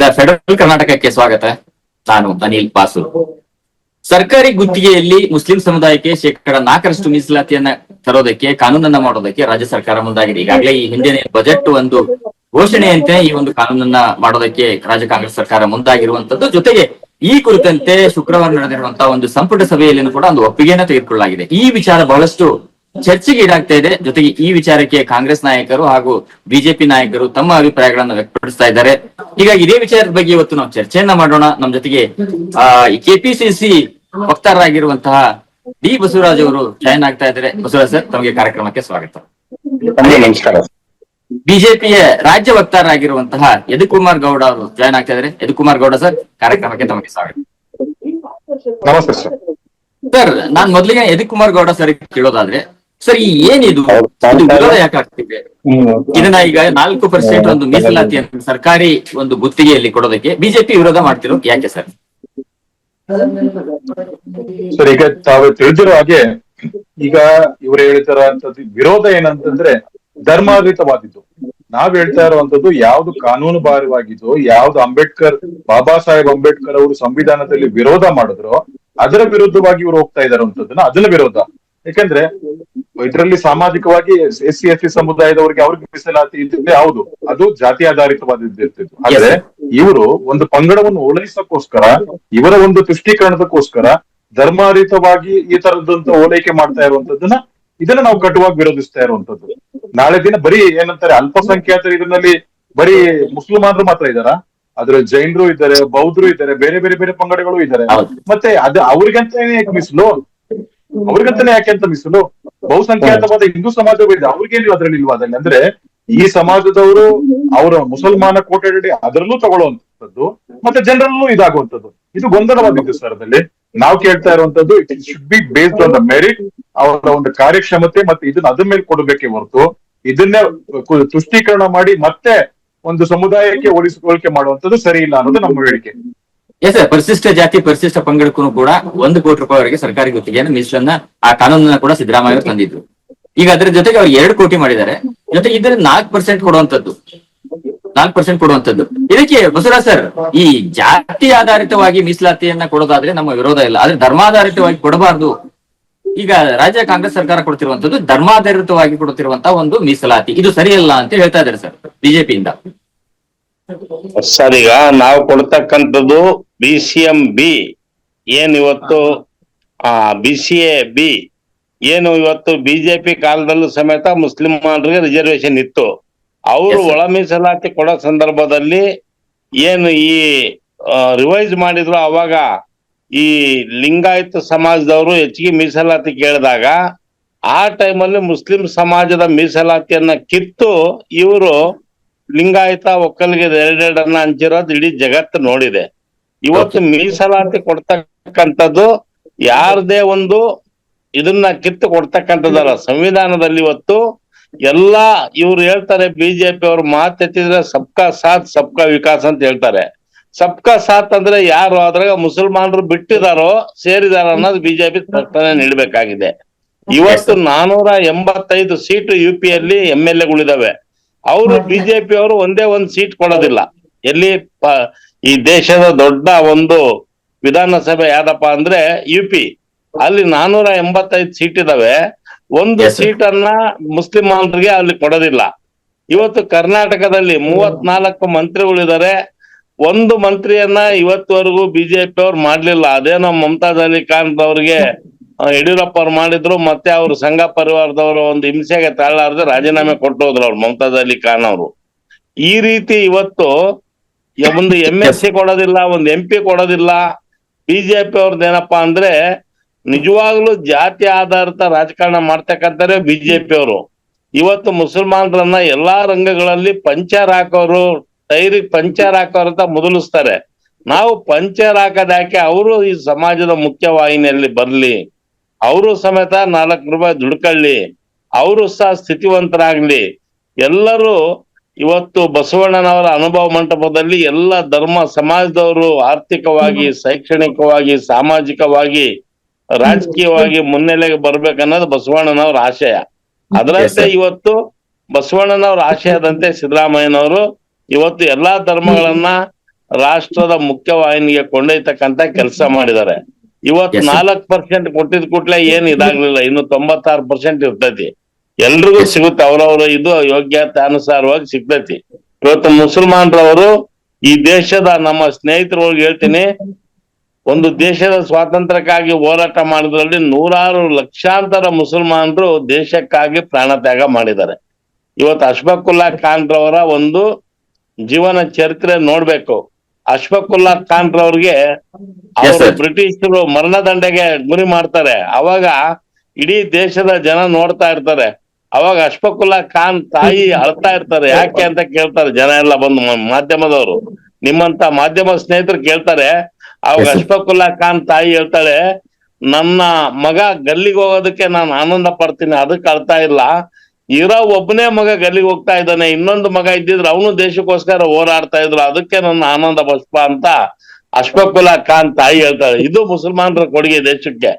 The federal ಕರ್ನಾಟಕಕ್ಕೆ ಸ್ವಾಗತ. ನಾನು ಅನಿಲ್ ಬಾಸು. ಸರ್ಕಾರಿ ಗುತ್ತಿಗೆಯಲ್ಲಿ ಮುಸ್ಲಿಂ ಸಮುದಾಯಕ್ಕೆ ಶೇಕಡ 4% ಮೀಸಲಾತಿಯನ್ನ ತರೋದಕ್ಕೆ, ಕಾನೂನನ್ನ ಮಾಡೋದಕ್ಕೆ ರಾಜ್ಯ ಸರ್ಕಾರ ಮುಂದಾಗಿದೆ. ಈಗಾಗಲೇ ಈ ಹಿಂದಿನ ಬಜೆಟ್ ಒಂದು ಘೋಷಣೆಯಂತೆ ಈ ಒಂದು ಕಾನೂನನ್ನ ಮಾಡೋದಕ್ಕೆ ರಾಜ್ಯ ಕಾಂಗ್ರೆಸ್ ಸರ್ಕಾರ ಮುಂದಾಗಿರುವಂತದ್ದು. ಜೊತೆಗೆ ಈ ಕುರಿತಂತೆ ಶುಕ್ರವಾರ ನಡೆದಿರುವಂತಹ ಒಂದು ಸಂಪುಟ ಸಭೆಯಲ್ಲಿ ಕೂಡ ಒಂದು ಒಪ್ಪಿಗೆಯನ್ನು ತೆಗೆದುಕೊಳ್ಳಲಾಗಿದೆ. ಈ ವಿಚಾರ ಬಹಳಷ್ಟು ಚರ್ಚೆಗೆ ಈಡಾಗ್ತಾ ಇದೆ. ಜೊತೆಗೆ ಈ ವಿಚಾರಕ್ಕೆ ಕಾಂಗ್ರೆಸ್ ನಾಯಕರು ಹಾಗೂ ಬಿಜೆಪಿ ನಾಯಕರು ತಮ್ಮ ಅಭಿಪ್ರಾಯಗಳನ್ನು ವ್ಯಕ್ತಪಡಿಸ್ತಾ ಇದ್ದಾರೆ. ಹೀಗಾಗಿ ಇದೇ ವಿಚಾರದ ಬಗ್ಗೆ ಇವತ್ತು ನಾವು ಚರ್ಚೆಯನ್ನ ಮಾಡೋಣ. ನಮ್ಮ ಜೊತೆಗೆ ಕೆಪಿಸಿಸಿ ವಕ್ತಾರರಾಗಿರುವಂತಹ ಡಿ ಬಸವರಾಜ್ ಅವರು ಜಾಯ್ನ್ ಆಗ್ತಾ ಇದ್ದಾರೆ. ಬಸವರಾಜ್ ಸರ್, ತಮಗೆ ಕಾರ್ಯಕ್ರಮಕ್ಕೆ ಸ್ವಾಗತ. ನಮಸ್ಕಾರ. ಬಿಜೆಪಿಯ ರಾಜ್ಯ ವಕ್ತಾರರಾಗಿರುವಂತಹ ಯದುಕುಮಾರ್ ಗೌಡ ಅವರು ಜಾಯ್ನ್ ಆಗ್ತಾ ಇದ್ದಾರೆ. ಯದುಕುಮಾರ್ ಗೌಡ ಸರ್, ಕಾರ್ಯಕ್ರಮಕ್ಕೆ ತಮಗೆ ಸ್ವಾಗತ. ನಮಸ್ತೆ ಸರ್. ಸರ್, ನಾನ್ ಮೊದಲಿಗೆ ಯದುಕುಮಾರ್ ಗೌಡ ಸರ್ ಕೇಳೋದಾದ್ರೆ, ಸರ್ ಈ ಏನಿದು ವಿರೋಧ ಯಾಕೆ ಆಗ್ತಿದೆ? ಇದನ್ನ ಈಗ 4% ಒಂದು ಮೀಸಲಾತಿಯನ್ನು ಸರ್ಕಾರಿ ಒಂದು ಗುತ್ತಿಗೆಯಲ್ಲಿ ಕೊಡೋದಕ್ಕೆ ಬಿಜೆಪಿ ವಿರೋಧ ಮಾಡ್ತಿರೋ ಯಾಕೆ ಸರ್? ಸರ್, ಈಗ ತಾವು ತಿಳಿದಿರೋ ಹಾಗೆ ಈಗ ಇವರು ಹೇಳ್ತಾರಂತದ್ದು ವಿರೋಧ ಏನಂತಂದ್ರೆ ಧರ್ಮಾಧಾರಿತವಾದಿದ್ದು. ನಾವ್ ಹೇಳ್ತಾ ಇರುವಂತದ್ದು ಯಾವ್ದು ಕಾನೂನು ಬಾಹಿರವಾಗಿದ್ದು, ಯಾವ್ದು ಬಾಬಾ ಸಾಹೇಬ್ ಅಂಬೇಡ್ಕರ್ ಅವರು ಸಂವಿಧಾನದಲ್ಲಿ ವಿರೋಧ ಮಾಡಿದ್ರು ಅದರ ವಿರುದ್ಧವಾಗಿ ಇವರು ಹೋಗ್ತಾ ಇದಾರಂತದನ್ನ, ಅದನ್ನ ವಿರೋಧ. ಯಾಕಂದ್ರೆ ಇದರಲ್ಲಿ ಸಾಮಾಜಿಕವಾಗಿ SC ST ಸಮುದಾಯದವರಿಗೆ ಅವ್ರಿಗೆ ಮೀಸಲಾತಿ ಇದ್ದಿದ್ರೆ ಹೌದು, ಅದು ಜಾತಿ ಆಧಾರಿತವಾದಿರ್ತಿತ್ತು. ಆದ್ರೆ ಇವರು ಒಂದು ಪಂಗಡವನ್ನು ಓಲೈಸಕ್ಕೋಸ್ಕರ, ಇವರ ಒಂದು ತುಷ್ಟೀಕರಣದಕ್ಕೋಸ್ಕರ ಧರ್ಮಾರಿತವಾಗಿ ಈ ತರದಂತ ಓಲೈಕೆ ಮಾಡ್ತಾ ಇರುವಂತದ್ದನ್ನ, ಇದನ್ನ ನಾವು ಕಟುವಾಗಿ ವಿರೋಧಿಸ್ತಾ ಇರುವಂತದ್ದು. ನಾಳೆ ದಿನ ಬರೀ ಏನಂತಾರೆ ಅಲ್ಪಸಂಖ್ಯಾತರು ಇದರಲ್ಲಿ ಬರೀ ಮುಸಲ್ಮಾನರು ಮಾತ್ರ ಇದಾರ, ಆದ್ರೆ ಜೈನರು ಇದ್ದಾರೆ, ಬೌದ್ಧರು ಇದ್ದಾರೆ, ಬೇರೆ ಬೇರೆ ಬೇರೆ ಪಂಗಡಗಳು ಇದ್ದಾರೆ. ಮತ್ತೆ ಅದು ಅವ್ರಿಗಂತಾನೆ ಯಾಕೆ ಮೀಸಲು? ಅವ್ರಿಗಂತಾನೆ ಯಾಕೆ ಅಂತ ಮೀಸಲು? ಬಹುಸಂಖ್ಯಾತವಾದ ಹಿಂದೂ ಸಮಾಜವೂ ಇದೆ, ಅವ್ರಿಗೇನಿಲ್ಲ ಅದ್ರಲ್ಲಿ ಇಲ್ವಾ? ಅದ್ರಲ್ಲಿ ಅಂದ್ರೆ ಈ ಸಮಾಜದವರು ಅವರ ಮುಸಲ್ಮಾನ ಕೋಟೆಡಿ ಅದರಲ್ಲೂ ತಗೊಳ್ಳುವಂತದ್ದು, ಮತ್ತೆ ಜನರಲ್ಲೂ ಇದಾಗುವಂತದ್ದು. ಇದು ಗೊಂದಲವಾಗಿದ್ದು ಸರ್. ಅದಲ್ಲಿ ನಾವು ಕೇಳ್ತಾ ಇರುವಂತದ್ದು it should be based on the merit, ಅವರ ಒಂದು ಕಾರ್ಯಕ್ಷಮತೆ, ಮತ್ತೆ ಇದನ್ನ ಅದ್ರ ಮೇಲೆ ಕೊಡಬೇಕೇ ಹೊರತು ಇದನ್ನೇ ತುಷ್ಟೀಕರಣ ಮಾಡಿ ಮತ್ತೆ ಒಂದು ಸಮುದಾಯಕ್ಕೆ ಹೋಲಿಕೆ ಮಾಡುವಂತದ್ದು ಸರಿ ಇಲ್ಲ ಅನ್ನೋದು ನಮ್ಮ ಹೇಳಿಕೆ. ಎಸ್ ಸರ್, ಪರಿಶಿಷ್ಟ ಜಾತಿ ಪರಿಶಿಷ್ಟ ಪಂಗಡಕ್ಕೂ ಕೂಡ 1 ಕೋಟಿ ರೂಪಾಯಿವರೆಗೆ ಸರ್ಕಾರಿ ಗುತ್ತಿಗೆಯನ್ನು ಮೀಸಲನ್ನ, ಆ ಕಾನೂನನ್ನ ಕೂಡ ಸಿದ್ದರಾಮಯ್ಯ ಅವರು ತಂದಿದ್ರು. ಈಗ ಅದರ ಜೊತೆಗೆ ಅವ್ರು 2 ಕೋಟಿ ಮಾಡಿದ್ದಾರೆ. ಜೊತೆಗೆ ಇದ್ರೆ 4% ಕೊಡುವಂತದ್ದು, 4% ಕೊಡುವಂತದ್ದು. ಇದಕ್ಕೆ ಬಸವರಾಜ್ ಸರ್, ಈ ಜಾತಿ ಆಧಾರಿತವಾಗಿ ಮೀಸಲಾತಿಯನ್ನ ಕೊಡೋದಾದ್ರೆ ನಮ್ಮ ವಿರೋಧ ಇಲ್ಲ, ಆದ್ರೆ ಧರ್ಮಾಧಾರಿತವಾಗಿ ಕೊಡಬಾರ್ದು. ಈಗ ರಾಜ್ಯ ಕಾಂಗ್ರೆಸ್ ಸರ್ಕಾರ ಕೊಡ್ತಿರುವಂತದ್ದು ಧರ್ಮಾಧಾರಿತವಾಗಿ ಕೊಡುತ್ತಿರುವಂತಹ ಒಂದು ಮೀಸಲಾತಿ, ಇದು ಸರಿಯಲ್ಲ ಅಂತ ಹೇಳ್ತಾ ಇದ್ದಾರೆ ಸರ್ ಬಿಜೆಪಿಯಿಂದ. ಸರ್, ಈಗ ನಾವು ಕೊಡ್ತಕ್ಕಂಥದ್ದು BCM-B ಏನ್ ಇವತ್ತು BCA-B ಏನು ಇವತ್ತು ಬಿಜೆಪಿ ಕಾಲದಲ್ಲೂ ಸಮೇತ ಮುಸ್ಲಿಮರಿಗೆ ರಿಸರ್ವೇಶನ್ ಇತ್ತು. ಅವರು ಒಳ ಮೀಸಲಾತಿ ಕೊಡೋ ಸಂದರ್ಭದಲ್ಲಿ ಏನು ಈ ರಿವೈಸ್ ಮಾಡಿದ್ರು, ಅವಾಗ ಈ ಲಿಂಗಾಯತ ಸಮಾಜದವರು ಹೆಚ್ಚಿಗೆ ಮೀಸಲಾತಿ ಕೇಳಿದಾಗ ಆ ಟೈಮಲ್ಲಿ ಮುಸ್ಲಿಂ ಸಮಾಜದ ಮೀಸಲಾತಿಯನ್ನ ಕಿತ್ತು ಇವರು ಲಿಂಗಾಯತ ಒಕ್ಕಲಿಗೆ 2 ಹಂಚಿರೋದು ಇಡೀ ಜಗತ್ತು ನೋಡಿದೆ. ಇವತ್ತು ಮೀಸಲಾತಿ ಕೊಡ್ತಕ್ಕಂಥದ್ದು ಯಾರದೇ ಒಂದು ಇದನ್ನ ಕಿತ್ತು ಕೊಡ್ತಕ್ಕಂಥದ್ದಲ್ಲ. ಸಂವಿಧಾನದಲ್ಲಿ ಇವತ್ತು ಎಲ್ಲಾ ಇವ್ರು ಹೇಳ್ತಾರೆ, ಬಿಜೆಪಿ ಅವ್ರು ಮಾತೆತ್ತಿದ್ರೆ ಸಬ್ಕಾ ಸಾಥ್ ಸಬ್ಕಾ ವಿಕಾಸ್ ಅಂತ ಹೇಳ್ತಾರೆ. ಸಬ್ಕಾ ಸಾಥ್ ಅಂದ್ರೆ ಯಾರು? ಅದ್ರಾಗ ಮುಸಲ್ಮಾನರು ಬಿಟ್ಟಿದಾರೋ ಸೇರಿದಾರೋ ಅನ್ನೋದು ಬಿಜೆಪಿ ಸ್ಪಷ್ಟನೆ ನೀಡಬೇಕಾಗಿದೆ. ಇವತ್ತು 485 ಸೀಟು UP-ಯಲ್ಲಿ MLA-ಗಳಿದಾವೆ. ಅವರು ಬಿಜೆಪಿ ಅವರು ಒಂದೇ ಒಂದು ಸೀಟ್ ಕೊಡೋದಿಲ್ಲ. ಎಲ್ಲಿ ಈ ದೇಶದ ದೊಡ್ಡ ಒಂದು ವಿಧಾನಸಭೆ ಯಾವ್ದಪ್ಪ ಅಂದ್ರೆ UP, ಅಲ್ಲಿ 485 ಸೀಟ್ ಇದಾವೆ. ಒಂದು ಸೀಟನ್ನ ಮುಸ್ಲಿಮಾನರಿಗೆ ಅಲ್ಲಿ ಕೊಡೋದಿಲ್ಲ. ಇವತ್ತು ಕರ್ನಾಟಕದಲ್ಲಿ 34 ಮಂತ್ರಿಗಳಿದ್ದಾರೆ. ಒಂದು ಮಂತ್ರಿಯನ್ನ ಇವತ್ತುವರೆಗೂ ಬಿಜೆಪಿ ಅವ್ರು ಮಾಡ್ಲಿಲ್ಲ. ಅದೇನೋ ಮಮತಾಜ್ ಅಲಿ ಖಾನ್ ಅವ್ರಿಗೆ ಯಡಿಯೂರಪ್ಪ ಅವ್ರು ಮಾಡಿದ್ರು, ಮತ್ತೆ ಅವ್ರು ಸಂಘ ಪರಿವಾರದವರು ಒಂದು ಹಿಂಸೆಗೆ ತಾಳಾರದೆ ರಾಜೀನಾಮೆ ಕೊಟ್ಟು ಹೋದ್ರು ಅವ್ರು, ಮಮತಾಜ್ ಅಲಿ ಖಾನ್ ಅವರು. ಈ ರೀತಿ ಇವತ್ತು ಒಂದು MSc ಕೊಡೋದಿಲ್ಲ, ಒಂದು MP ಕೊಡೋದಿಲ್ಲ. ಬಿಜೆಪಿ ಅವ್ರದ್ದೇನಪ್ಪಾ ಅಂದ್ರೆ ನಿಜವಾಗ್ಲೂ ಜಾತಿ ಆಧಾರಿತ ರಾಜಕಾರಣ ಮಾಡ್ತಕ್ಕಂತಾರೆ ಬಿಜೆಪಿ ಅವರು. ಇವತ್ತು ಮುಸಲ್ಮಾನರನ್ನ ಎಲ್ಲಾ ರಂಗಗಳಲ್ಲಿ ಪಂಚರ್ ಹಾಕೋರು, ಟೈರಿಗೆ ಪಂಚರ್ ಹಾಕೋರು ಅಂತ ಮೊದಲಿಸ್ತಾರೆ. ನಾವು ಪಂಚರ್ ಹಾಕೋದಾಕೆ ಅವರು ಈ ಸಮಾಜದ ಮುಖ್ಯವಾಹಿನಿಯಲ್ಲಿ ಬರ್ಲಿ, ಅವರು ಸಮೇತ 4 ರೂಪಾಯಿ ದುಡ್ಕೊಳ್ಳಿ, ಅವರು ಸಹ ಸ್ಥಿತಿವಂತರಾಗ್ಲಿ. ಎಲ್ಲರೂ ಇವತ್ತು ಬಸವಣ್ಣನವರ ಅನುಭವ ಮಂಟಪದಲ್ಲಿ ಎಲ್ಲ ಧರ್ಮ ಸಮಾಜದವರು ಆರ್ಥಿಕವಾಗಿ, ಶೈಕ್ಷಣಿಕವಾಗಿ, ಸಾಮಾಜಿಕವಾಗಿ, ರಾಜಕೀಯವಾಗಿ ಮುನ್ನೆಲೆಗೆ ಬರ್ಬೇಕನ್ನೋದು ಬಸವಣ್ಣನವರ ಆಶಯ. ಅದರಂತೆ ಇವತ್ತು ಬಸವಣ್ಣನವರ ಆಶಯದಂತೆ ಸಿದ್ದರಾಮಯ್ಯನವರು ಇವತ್ತು ಎಲ್ಲಾ ಧರ್ಮಗಳನ್ನ ರಾಷ್ಟ್ರದ ಮುಖ್ಯವಾಹಿನಿಗೆ ಕೊಂಡೊಯ್ತಕ್ಕಂತ ಕೆಲಸ ಮಾಡಿದ್ದಾರೆ. ಇವತ್ Yes, sir. 4% ಕೊಟ್ಟಿದ್ ಕೂಡ್ಲೆ ಏನ್ ಇದಾಗ್ಲಿಲ್ಲ, ಇನ್ನು 96% ಇರ್ತೈತಿ. ಎಲ್ರಿಗೂ Yes. ಸಿಗುತ್ತೆ, ಅವ್ರವ್ರ ಇದು ಯೋಗ್ಯತೆ ಅನುಸಾರವಾಗಿ ಸಿಗ್ತೈತಿ. ಇವತ್ತು ಮುಸಲ್ಮಾನ್ರವರು ಈ ದೇಶದ ನಮ್ಮ ಸ್ನೇಹಿತರೊಳಗೆ ಹೇಳ್ತೀನಿ, ಒಂದು ದೇಶದ ಸ್ವಾತಂತ್ರ್ಯಕ್ಕಾಗಿ ಹೋರಾಟ ಮಾಡಿದ್ರಲ್ಲಿ ನೂರಾರು ಲಕ್ಷಾಂತರ ಮುಸಲ್ಮಾನರು ದೇಶಕ್ಕಾಗಿ ಪ್ರಾಣ ತ್ಯಾಗ ಮಾಡಿದ್ದಾರೆ. ಇವತ್ತು ಅಶ್ಫಾಕುಲ್ಲಾ ಖಾನ್ ರವರ ಒಂದು ಜೀವನ ಚರಿತ್ರೆ ನೋಡ್ಬೇಕು. ಅಶ್ಫಾಕುಲ್ಲಾ ಖಾನ್ ರವ್ರಿಗೆ Yes, ಅವರು sir. ಬ್ರಿಟಿಷರು ಮರಣದಂಡೆಗೆ ಗುರಿ ಮಾಡ್ತಾರೆ. ಅವಾಗ ಇಡೀ ದೇಶದ ಜನ ನೋಡ್ತಾ ಇರ್ತಾರೆ. ಅವಾಗ ಅಶ್ಫಾಕುಲ್ಲಾ ಖಾನ್ ತಾಯಿ ಅಳ್ತಾ ಇರ್ತಾರೆ. ಯಾಕೆ ಅಂತ ಕೇಳ್ತಾರೆ ಜನ ಎಲ್ಲ ಬಂದು, ಮಾಧ್ಯಮದವರು, ನಿಮ್ಮಂತ ಮಾಧ್ಯಮ ಸ್ನೇಹಿತರು ಕೇಳ್ತಾರೆ. ಅವಾಗ Yes, sir. ಅಶ್ಫಾಕುಲ್ಲಾ ಖಾನ್ ತಾಯಿ ಹೇಳ್ತಾಳೆ, ನನ್ನ ಮಗ ಗಲ್ಲಿಗೆ ಹೋಗೋದಕ್ಕೆ ನಾನು ಆನಂದ ಪಡ್ತೀನಿ, ಅದಕ್ಕೆ ಅಳ್ತಾ ಇಲ್ಲ. ಇರೋ ಒಬ್ಬನೇ ಮಗ ಗಲ್ಲಿಗೆ ಹೋಗ್ತಾ ಇದ್ದಾನೆ, ಇನ್ನೊಂದು ಮಗ ಇದ್ದಿದ್ರೆ ಅವನು ದೇಶಕ್ಕೋಸ್ಕರ ಹೋರಾಡ್ತಾ ಇದ್ರು, ಅದಕ್ಕೆ ನನ್ನ ಆನಂದ ಪುಷ್ಪ ಅಂತ ಅಶ್ಫಾಕುಲ್ಲಾ ಖಾನ್ ತಾಯಿ ಹೇಳ್ತಾಳೆ. ಇದು ಮುಸಲ್ಮಾನರ ಕೊಡುಗೆ ದೇಶಕ್ಕೆ.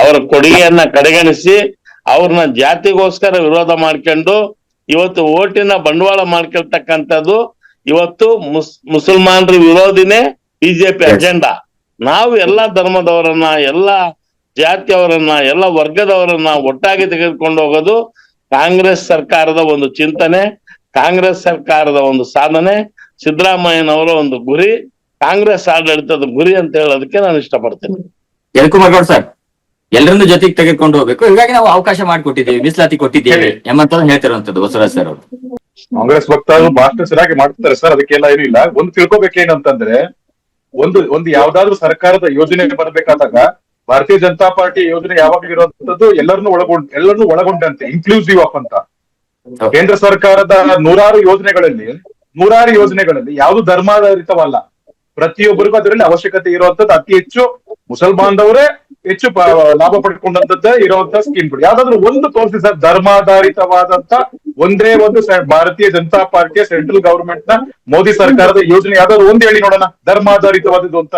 ಅವರ ಕೊಡುಗೆಯನ್ನ ಕಡೆಗಣಿಸಿ ಅವ್ರನ್ನ ಜಾತಿಗೋಸ್ಕರ ವಿರೋಧ ಮಾಡ್ಕೊಂಡು ಇವತ್ತು ಓಟಿನ ಬಂಡವಾಳ ಮಾಡ್ಕೊಳ್ತಕ್ಕಂಥದ್ದು ಇವತ್ತು ಮುಸಲ್ಮಾನರ ವಿರೋಧಿನೇ ಬಿಜೆಪಿ Yes. ಅಜೆಂಡಾ. ನಾವು ಎಲ್ಲಾ ಧರ್ಮದವರನ್ನ, ಎಲ್ಲಾ ಜಾತಿಯವರನ್ನ, ಎಲ್ಲ ವರ್ಗದವರನ್ನ ಒಟ್ಟಾಗಿ ತೆಗೆದುಕೊಂಡು ಹೋಗೋದು ಕಾಂಗ್ರೆಸ್ ಸರ್ಕಾರದ ಒಂದು ಚಿಂತನೆ, ಕಾಂಗ್ರೆಸ್ ಸರ್ಕಾರದ ಒಂದು ಸಾಧನೆ, ಸಿದ್ದರಾಮಯ್ಯನವರ ಒಂದು ಗುರಿ, ಕಾಂಗ್ರೆಸ್ ಆಡಳಿತದ ಗುರಿ ಅಂತ ಹೇಳೋದಕ್ಕೆ ನಾನು ಇಷ್ಟಪಡ್ತೇನೆ. ಯಲಕುಮಾರ್ ಗೌಡ್ ಸರ್, ಎಲ್ಲರನ್ನು ಜೊತೆಗೆ ತೆಗೆದುಕೊಂಡು ಹೋಗ್ಬೇಕು, ಹೀಗಾಗಿ ನಾವು ಅವಕಾಶ ಮಾಡಿಕೊಟ್ಟಿದ್ದೀವಿ, ಮೀಸಲಾತಿ ಕೊಟ್ಟಿದ್ದೀವಿ ಎಂಬಂತ ಹೇಳ್ತಿರುವಂತದ್ದು ಬಸವರಾಜ್ ಸರ್ ಅವರು. ಕಾಂಗ್ರೆಸ್ ವಕ್ತಾರರು ಭಾಷಣ ಸರಿಯಾಗಿ ಮಾಡ್ತಾರೆ ಸರ್, ಅದಕ್ಕೆಲ್ಲ ಏನೂ ಇಲ್ಲ. ಒಂದು ತಿಳ್ಕೊಬೇಕೇನಂತಂದ್ರೆ, ಒಂದು ಯಾವ್ದಾದ್ರು ಸರ್ಕಾರದ ಯೋಜನೆ ಬರಬೇಕಾದಾಗ ಭಾರತೀಯ ಜನತಾ ಪಾರ್ಟಿ ಯೋಜನೆ ಯಾವಾಗ್ಲೂ ಇರುವಂತದ್ದು ಎಲ್ಲರನ್ನು ಒಳಗೊಂಡಂತೆ, ಇನ್ಕ್ಲೂಸಿವ್ ಆಫ್ ಅಂತ. ಕೇಂದ್ರ ಸರ್ಕಾರದ ನೂರಾರು ಯೋಜನೆಗಳಲ್ಲಿ ಯಾವುದು ಧರ್ಮಾಧಾರಿತವಲ್ಲ. ಪ್ರತಿಯೊಬ್ಬರಿಗೂ ಅದರಲ್ಲಿ ಅವಶ್ಯಕತೆ ಇರುವಂತದ್ದು ಅತಿ ಹೆಚ್ಚು ಮುಸಲ್ಮಾನದವರೇ ಹೆಚ್ಚು ಲಾಭ ಪಡ್ಕೊಂಡಂತದ್ದೇ ಇರುವಂತ ಸ್ಕೀಮ್ಗಳು ಯಾವ್ದಾದ್ರು ಒಂದು ತೋರಿಸಿ ಸರ್, ಧರ್ಮಾಧಾರಿತವಾದಂತ ಒಂದೇ ಒಂದು ಭಾರತೀಯ ಜನತಾ ಪಾರ್ಟಿಯ ಸೆಂಟ್ರಲ್ ಗವರ್ಮೆಂಟ್ ನ ಮೋದಿ ಸರ್ಕಾರದ ಯೋಜನೆ ಯಾವ್ದಾದ್ರು ಒಂದು ಹೇಳಿ ನೋಡೋಣ, ಧರ್ಮಾಧಾರಿತವಾದದ್ದು ಅಂತ.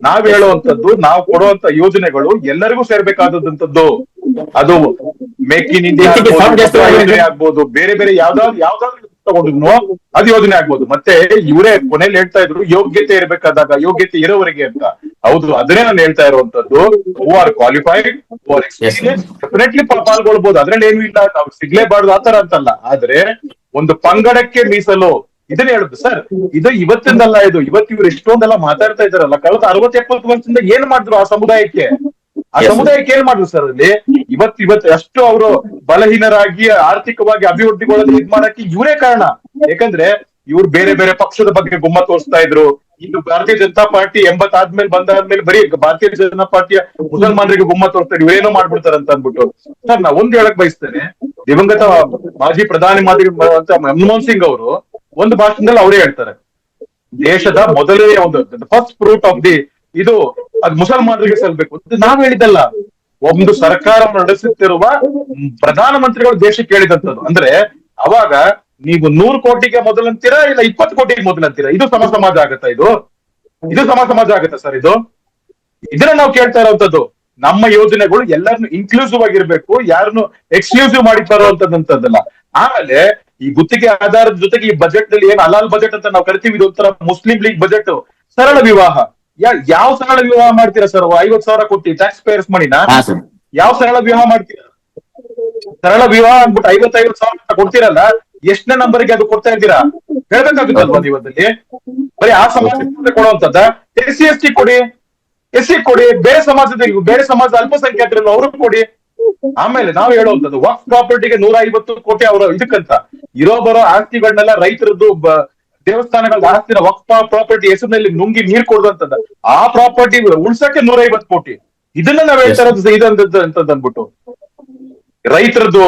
ನಾವ್ ಹೇಳುವಂತದ್ದು, ನಾವು ಕೊಡುವಂತ ಯೋಜನೆಗಳು ಎಲ್ಲರಿಗೂ ಸೇರ್ಬೇಕಾದಂತದ್ದು. ಅದು ಮೇಕ್ ಇನ್ ಇಂಡಿಯಾ ಯೋಜನೆ ಆಗ್ಬೋದು, ಬೇರೆ ಬೇರೆ ಯಾವ್ದಾದ್ರು ತಗೊಂಡಿದ್ನೋ ಅದು ಯೋಜನೆ ಆಗ್ಬೋದು. ಮತ್ತೆ ಇವರೇ ಕೊನೆಯಲ್ಲಿ ಹೇಳ್ತಾ ಇದ್ರು ಯೋಗ್ಯತೆ ಇರ್ಬೇಕಾದಾಗ ಯೋಗ್ಯತೆ ಇರೋವರೆಗೆ ಅಂತ. ಹೌದು, ಅದನ್ನೇ ನಾನು ಹೇಳ್ತಾ ಇರುವಂತದ್ದು. Who are qualified, who are experience, definitely ಪಾಲ್ಗೊಳ್ಬಹುದು, ಅದ್ರಲ್ಲಿ ಏನು ಇಲ್ಲ, ನಾವು ಸಿಗ್ಲೇಬಾರ್ದು ಆತರ ಅಂತಲ್ಲ. ಆದ್ರೆ ಒಂದು ಪಂಗಡಕ್ಕೆ ಮೀಸಲು ಇದನ್ನ ಹೇಳುದು ಸರ್, ಇದು ಇವತ್ತಿಂದಲ್ಲ, ಇವತ್ತು ಇವ್ರು ಎಷ್ಟೊಂದೆಲ್ಲ ಮಾತಾಡ್ತಾ ಇದಾರಲ್ಲ, ಕಳೆದ 60-70 ವರ್ಷದಿಂದ ಏನ್ ಮಾಡಿದ್ರು ಆ ಸಮುದಾಯಕ್ಕೆ ಏನ್ ಮಾಡಿದ್ರು ಸರ್ ಅಲ್ಲಿ? ಇವತ್ತು ಅಷ್ಟು ಅವರು ಬಲಹೀನರಾಗಿ ಆರ್ಥಿಕವಾಗಿ ಅಭಿವೃದ್ಧಿಗೊಳ್ಳದೆ ಇದ್ ಮಾಡಕ್ಕೆ ಇವರೇ ಕಾರಣ. ಯಾಕಂದ್ರೆ ಇವ್ರು ಬೇರೆ ಬೇರೆ ಪಕ್ಷದ ಬಗ್ಗೆ ಗುಮ್ಮ ತೋರಿಸ್ತಾ ಇದ್ರು. ಇನ್ನು ಭಾರತೀಯ ಜನತಾ ಪಾರ್ಟಿ 80 ಆದ್ಮೇಲೆ ಬಂದಾದ್ಮೇಲೆ ಬರೀ ಭಾರತೀಯ ಜನತಾ ಪಾರ್ಟಿಯ ಮುಸಲ್ಮಾನರಿಗೆ ಗುಮ್ಮ ತೋರಿಸ್ತಾರೆ, ಇವ್ರೇನೋ ಮಾಡ್ಬಿಡ್ತಾರೆ ಅಂತ ಅಂದ್ಬಿಟ್ಟು. ಸರ್, ನಾ ಒಂದ್ ಹೇಳಕ್ ಬಯಸ್ತೇನೆ, ದಿವಂಗತ ಮಾಜಿ ಪ್ರಧಾನಿ ಮನಮೋಹನ್ ಸಿಂಗ್ ಅವರು ಒಂದು ಭಾಷಣದಲ್ಲಿ ಅವರೇ ಹೇಳ್ತಾರೆ, ದೇಶದ ಮೊದಲನೇ ಒಂದು ಫಸ್ಟ್ ಫ್ರೂಟ್ ಆಫ್ ದಿ ಇದು ಅದು ಮುಸಲ್ಮಾನರಿಗೆ ಸಲ್ಬೇಕು. ನಾವ್ ಹೇಳಿದ್ದಲ್ಲ, ಒಂದು ಸರ್ಕಾರ ನಡೆಸುತ್ತಿರುವ ಪ್ರಧಾನಮಂತ್ರಿಗಳು ದೇಶಕ್ಕೆ ಹೇಳಿದಂತದ್ದು. ಅಂದ್ರೆ ಅವಾಗ ನೀವು 100 ಕೋಟಿಗೆ ಮೊದಲಂತೀರಾ ಇಲ್ಲ 20 ಕೋಟಿಗೆ ಮೊದಲಂತೀರಾ? ಇದು ಸಮಾಜ ಆಗತ್ತಾ? ಇದು ಸಮಾಜ ಆಗತ್ತಾ ಸರ್? ಇದನ್ನ ನಾವು ಕೇಳ್ತಾ ಇರೋಂಥದ್ದು. ನಮ್ಮ ಯೋಜನೆಗಳು ಎಲ್ಲರನ್ನು ಇನ್ಕ್ಲೂಸಿವ್ ಆಗಿರ್ಬೇಕು, ಯಾರನ್ನು ಎಕ್ಸ್ಕ್ಲೂಸಿವ್ ಮಾಡಿ ತರುವಂತದ್ದಂತದ್ದಲ್ಲ. ಆಮೇಲೆ ಈ ಗುತ್ತಿಗೆ ಆಧಾರದ ಜೊತೆಗೆ ಈ ಬಜೆಟ್ ನಲ್ಲಿ ಏನ್ ಹಲಾಲ್ ಬಜೆಟ್ ಅಂತ ನಾವು ಕರಿತೀವಿ, ಇದೊಂಥರ ಮುಸ್ಲಿಂ ಲೀಗ್ ಬಜೆಟ್. ಸರಳ ವಿವಾಹ, ಯಾವ ಸರಳ ವಿವಾಹ ಮಾಡ್ತೀರಾ ಸರ್? 50,000 ಕೊಟ್ಟಿ ಟ್ಯಾಕ್ಸ್ ಪೇಯರ್ಸ್ ಮಾಡಿನ ಯಾವ ಸರಳ ವಿವಾಹ ಮಾಡ್ತೀರಾ? ಸರಳ ವಿವಾಹ ಅಂದ್ಬಿಟ್ಟು 50,000 ಕೊಡ್ತೀರಲ್ಲ, ಎಷ್ಟನೇ ನಂಬರ್ಗೆ ಅದು ಕೊಡ್ತಾ ಇದ್ದೀರಾ ಹೇಳ್ಬೇಕಾಗುತ್ತಲ್ವಾ ನೀವದಲ್ಲಿ? ಬರೀ ಆ ಸಮಾಜಕ್ಕೆ ಕೊಡುವಂತದ್ದ? SC ಕೊಡಿ, ಬೇರೆ ಸಮಾಜದ ಅಲ್ಪಸಂಖ್ಯಾತರನ್ನು ಅವ್ರಿಗೆ ಕೊಡಿ. ಆಮೇಲೆ ನಾವು ಹೇಳುವಂತದ್ದು ವಕ್ಫ್ ಪ್ರಾಪರ್ಟಿಗೆ 150 ಕೋಟಿ ಅವರ ಇದಕ್ಕಂತ ಇರೋ ಬರೋ ಆಸ್ತಿಗಳನ್ನೆಲ್ಲ ರೈತರದ್ದು ದೇವಸ್ಥಾನಗಳ ಆಸ್ತಿನ ವಕ್ಫ್ ಪ್ರಾಪರ್ಟಿ ಹೆಸರಿನಲ್ಲಿ ನುಂಗಿ ನೀರ್ ಕೊಡುವಂತದ್ದ, ಆ ಪ್ರಾಪರ್ಟಿ ಉಳ್ಸಕ್ಕೆ 150 ಕೋಟಿ. ಇದನ್ನ ನಾವ್ ಹೇಳ್ತಾ ಇರೋದು ಇದಂತದ್ದು ಅಂತದ್ ಅಂದ್ಬಿಟ್ಟು. ರೈತರದ್ದು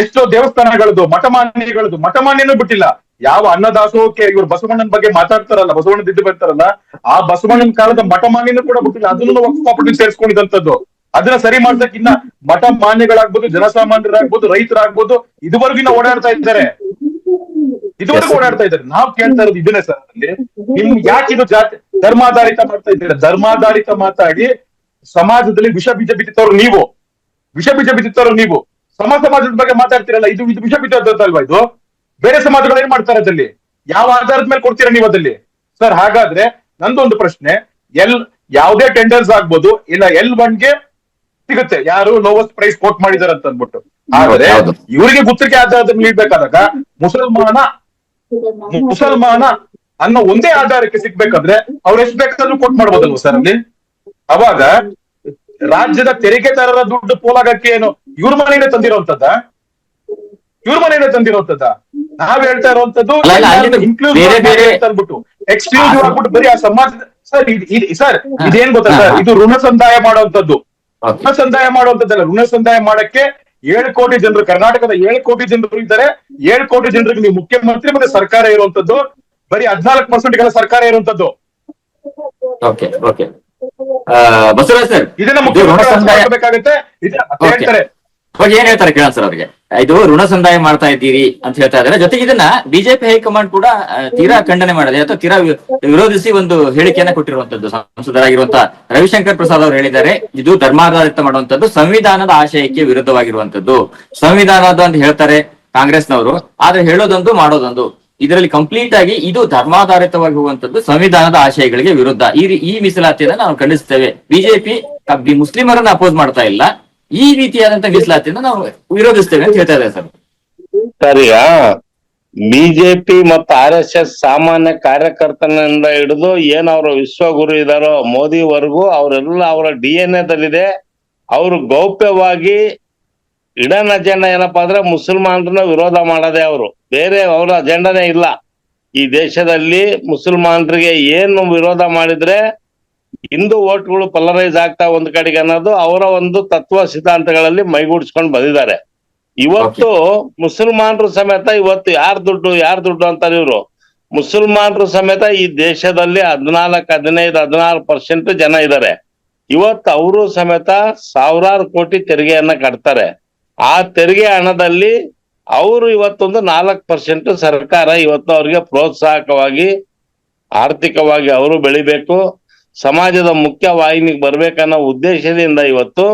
ಎಷ್ಟೋ ದೇವಸ್ಥಾನಗಳದ್ದು ಮಠಮಾನ್ಯನೂ ಬಿಟ್ಟಿಲ್ಲ. ಯಾವ ಅನ್ನದಾಸೋಹಕ್ಕೆ ಇವ್ರು ಬಸವಣ್ಣನ ಬಗ್ಗೆ ಮಾತಾಡ್ತಾರಲ್ಲ, ಬಸವಣ್ಣ ದಿದ್ದು ಬರ್ತಾರಲ್ಲ, ಆ ಬಸವಣ್ಣನ ಕಾಲದ ಮಠಮಾನ್ಯನೂ ಕೂಡ ಬಿಟ್ಟಿಲ್ಲ. ಅದನ್ನು ವಕ್ಫ್ ಪ್ರಾಪರ್ಟಿ ಸೇರಿಸ್ಕೊಂಡಿದಂತದ್ದು. ಅದನ್ನ ಸರಿ ಮಾಡ್ಸಕ್ ಇನ್ನ ಮಠ ಮಾನ್ಯಗಳಾಗ್ಬೋದು, ಜನಸಾಮಾನ್ಯರಾಗ್ಬೋದು, ರೈತರಾಗ್ಬೋದು, ಇದುವರೆಗಿನ ಓಡಾಡ್ತಾ ಇದ್ದಾರೆ. ನಾವ್ ಕೇಳ್ತಾ ಇರೋದು ಇದನ್ನೇ ಸರ್. ಅಲ್ಲಿ ನಿಮ್ ಯಾಕೆ ಇದು ಧರ್ಮಾಧಾರಿತ ಮಾಡ್ತಾ ಇದ್ದೀರಾ? ಧರ್ಮಾಧಾರಿತ ಮಾತಾಡಿ ಸಮಾಜದಲ್ಲಿ ವಿಷ ಬೀಜ ಬಿತ್ತವ್ರು ನೀವು ಸಮಾಜದ ಬಗ್ಗೆ ಮಾತಾಡ್ತಿರಲ್ಲ, ಇದು ವಿಷ ಬೀಜ ಅಲ್ವಾ? ಇದು ಬೇರೆ ಸಮಾಜಗಳು ಏನ್ ಮಾಡ್ತಾರೆ ಅದಲ್ಲಿ? ಯಾವ ಆಧಾರದ ಮೇಲೆ ಕೊಡ್ತೀರಾ ನೀವು? ಅದಲ್ಲಿ ಸರ್ ಹಾಗಾದ್ರೆ ನಂದೊಂದು ಪ್ರಶ್ನೆ, ಯಾವುದೇ ಟೆಂಡರ್ಸ್ ಆಗ್ಬೋದು, ಇಲ್ಲ L1 ಸಿಗುತ್ತೆ ಯಾರು ಲೋವೆಸ್ಟ್ ಪ್ರೈಸ್ ಕೋಟ್ ಮಾಡಿದಾರೆ ಅಂತ ಅಂದ್ಬಿಟ್ಟು. ಆದ್ರೆ ಹೌದು. ಇವರಿಗೆ ಗುತ್ತಿಗೆ ಆಧಾರದ ನೀಡ್ಬೇಕಾದಾಗ ಮುಸಲ್ಮಾನ ಅನ್ನೋ ಒಂದೇ ಆಧಾರಕ್ಕೆ ಸಿಗ್ಬೇಕಂದ್ರೆ ಅವ್ರು ಎಷ್ಟು ಬೇಕಾದ್ರೂ ಕೋಟ್ ಮಾಡ್ಬೋದಲ್ವ ಸರ್ ಅಲ್ಲಿ? ಅವಾಗ ರಾಜ್ಯದ ತೆರಿಗೆದಾರರ ದುಡ್ಡು ಪೋಲಾಗಕ್ಕೆ ಏನು ಇವ್ರ ಮನೆಯೇ ತಂದಿರೋಂಥದ್ದ? ನಾವ್ ಹೇಳ್ತಾ ಇರುವಂತದ್ದು ಅಂದ್ಬಿಟ್ಟು ಎಕ್ಸ್ಕ್ಲೂಸಿವ್ ಆಗ್ಬಿಟ್ಟು ಬರೀ ಆ ಸಮಾಜ. ಸರ್ ಸರ್ ಇದೇನ್ ಗೊತ್ತಾ ಸರ್, ಇದು ಋಣ ಸಂದಾಯ ಮಾಡುವಂತದ್ದು. ಋಣ ಸಂದಾಯ ಮಾಡುವಂತದ್ದಲ್ಲ, ಋಣ ಸಂದಾಯ ಮಾಡಕ್ಕೆ 7 ಕೋಟಿ ಜನರು, ಕರ್ನಾಟಕದ 7 ಕೋಟಿ ಜನರು ಇದ್ದಾರೆ. 7 ಕೋಟಿ ಜನರಿಗೆ ನೀವು ಮುಖ್ಯಮಂತ್ರಿ ಮತ್ತೆ ಸರ್ಕಾರ ಇರುವಂತದ್ದು ಬರೀ 14% ಸರ್ಕಾರ ಇರುವಂತದ್ದು. ಓಕೆ ಓಕೆ ಬಸವರಾಜ್ ಸರ್, ಇದನ್ನ ಮುಖ್ಯಮಂತ್ರಿ ಬೇಕಾಗುತ್ತೆ ಹೇಳ್ತಾರೆ. ಇವಾಗ ಏನ್ ಹೇಳ್ತಾರೆ ಕೇಳ ಸರ್ ಅವ್ರಿಗೆ, ಇದು ಋಣ ಸಂದಾಯ ಮಾಡ್ತಾ ಇದ್ದೀರಿ ಅಂತ ಹೇಳ್ತಾ ಇದ್ದಾರೆ. ಜೊತೆಗೆ ಇದನ್ನ ಬಿಜೆಪಿ ಹೈಕಮಾಂಡ್ ಕೂಡ ತೀರಾ ಖಂಡನೆ ಮಾಡಿದೆ ಅಥವಾ ತೀರಾ ವಿರೋಧಿಸಿ ಒಂದು ಹೇಳಿಕೆಯನ್ನ ಕೊಟ್ಟಿರುವಂತದ್ದು. ಸಂಸದರಾಗಿರುವಂತಹ ರವಿಶಂಕರ್ ಪ್ರಸಾದ್ ಅವರು ಹೇಳಿದ್ದಾರೆ, ಇದು ಧರ್ಮಾಧಾರಿತ ಮಾಡುವಂತದ್ದು ಸಂವಿಧಾನದ ಆಶಯಕ್ಕೆ ವಿರುದ್ಧವಾಗಿರುವಂತದ್ದು. ಸಂವಿಧಾನದ ಅಂತ ಹೇಳ್ತಾರೆ ಕಾಂಗ್ರೆಸ್ನವರು, ಆದ್ರೆ ಹೇಳೋದೊಂದು ಮಾಡೋದೊಂದು. ಇದರಲ್ಲಿ ಕಂಪ್ಲೀಟ್ ಆಗಿ ಇದು ಧರ್ಮಾಧಾರಿತವಾಗಿ ಹೋಗುವಂತದ್ದು ಸಂವಿಧಾನದ ಆಶಯಗಳಿಗೆ ವಿರುದ್ಧ. ಈ ಮೀಸಲಾತಿಯನ್ನ ನಾವು ಖಂಡಿಸ್ತೇವೆ. ಬಿಜೆಪಿ ಮುಸ್ಲಿಮರನ್ನ ಅಪೋಸ್ ಮಾಡ್ತಾ ಇಲ್ಲ, ಈ ರೀತಿಯಾದಂತಹ ಮೀಸಲಾತಿಯನ್ನ ನಾವು ವಿರೋಧಿಸ್ತೇವೆ ಅಂತ ಹೇಳ್ತಾ ಇದ್ದಾರೆ ಸರ್. ಸರ್, ಈಗ ಬಿಜೆಪಿ ಮತ್ತು RSS ಸಾಮಾನ್ಯ ಕಾರ್ಯಕರ್ತನಿಂದ ಹಿಡಿದು ಏನ್ ಅವ್ರ ವಿಶ್ವಗುರು ಇದಾರೋ ಮೋದಿವರೆಗೂ ಅವರೆಲ್ಲ ಅವರ DNA ದಲ್ಲಿದೆ. ಅವರು ಗೌಪ್ಯವಾಗಿ ಇಡನ್ ಅಜೆಂಡಾ ಏನಪ್ಪಾ ಅಂದ್ರೆ ಮುಸಲ್ಮಾನರನ್ನ ವಿರೋಧ ಮಾಡೋದೇ. ಅವರು ಬೇರೆ ಅವರ ಅಜೆಂಡಾನೇ ಇಲ್ಲ. ಈ ದೇಶದಲ್ಲಿ ಮುಸಲ್ಮಾನರಿಗೆ ಏನು ವಿರೋಧ ಮಾಡಿದ್ರೆ ಹಿಂದೂ ಓಟ್ಗಳು ಪಲರೈಸ್ ಆಗ್ತಾ ಒಂದ್ ಕಡೆಗೆ ಅನ್ನೋದು ಅವರ ಒಂದು ತತ್ವ ಸಿದ್ಧಾಂತಗಳಲ್ಲಿ ಮೈಗೂಡಿಸ್ಕೊಂಡು ಬಂದಿದ್ದಾರೆ. ಇವತ್ತು ಮುಸಲ್ಮಾನರು ಸಮೇತ ಇವತ್ತು ಯಾರ್ ದುಡ್ಡು ಅಂತಾರೆ ಇವರು. ಮುಸಲ್ಮಾನರು ಸಮೇತ ಈ ದೇಶದಲ್ಲಿ 14, 15, 16% ಜನ ಇದ್ದಾರೆ. ಇವತ್ತು ಅವರು ಸಮೇತ ಸಾವಿರಾರು ಕೋಟಿ ತೆರಿಗೆಯನ್ನ ಕಟ್ತಾರೆ. ಆ ತೆರಿಗೆ ಹಣದಲ್ಲಿ ಅವರು ಇವತ್ತೊಂದು 4% ಸರ್ಕಾರ ಇವತ್ತು ಅವ್ರಿಗೆ ಪ್ರೋತ್ಸಾಹಕವಾಗಿ ಆರ್ಥಿಕವಾಗಿ ಅವರು ಬೆಳಿಬೇಕು, ಸಮಾಜದ ಮುಖ್ಯ ವಾಹಿನಿಗೆ ಬರ್ಬೇಕನ್ನೋ ಉದ್ದೇಶದಿಂದ ಇವತ್ತು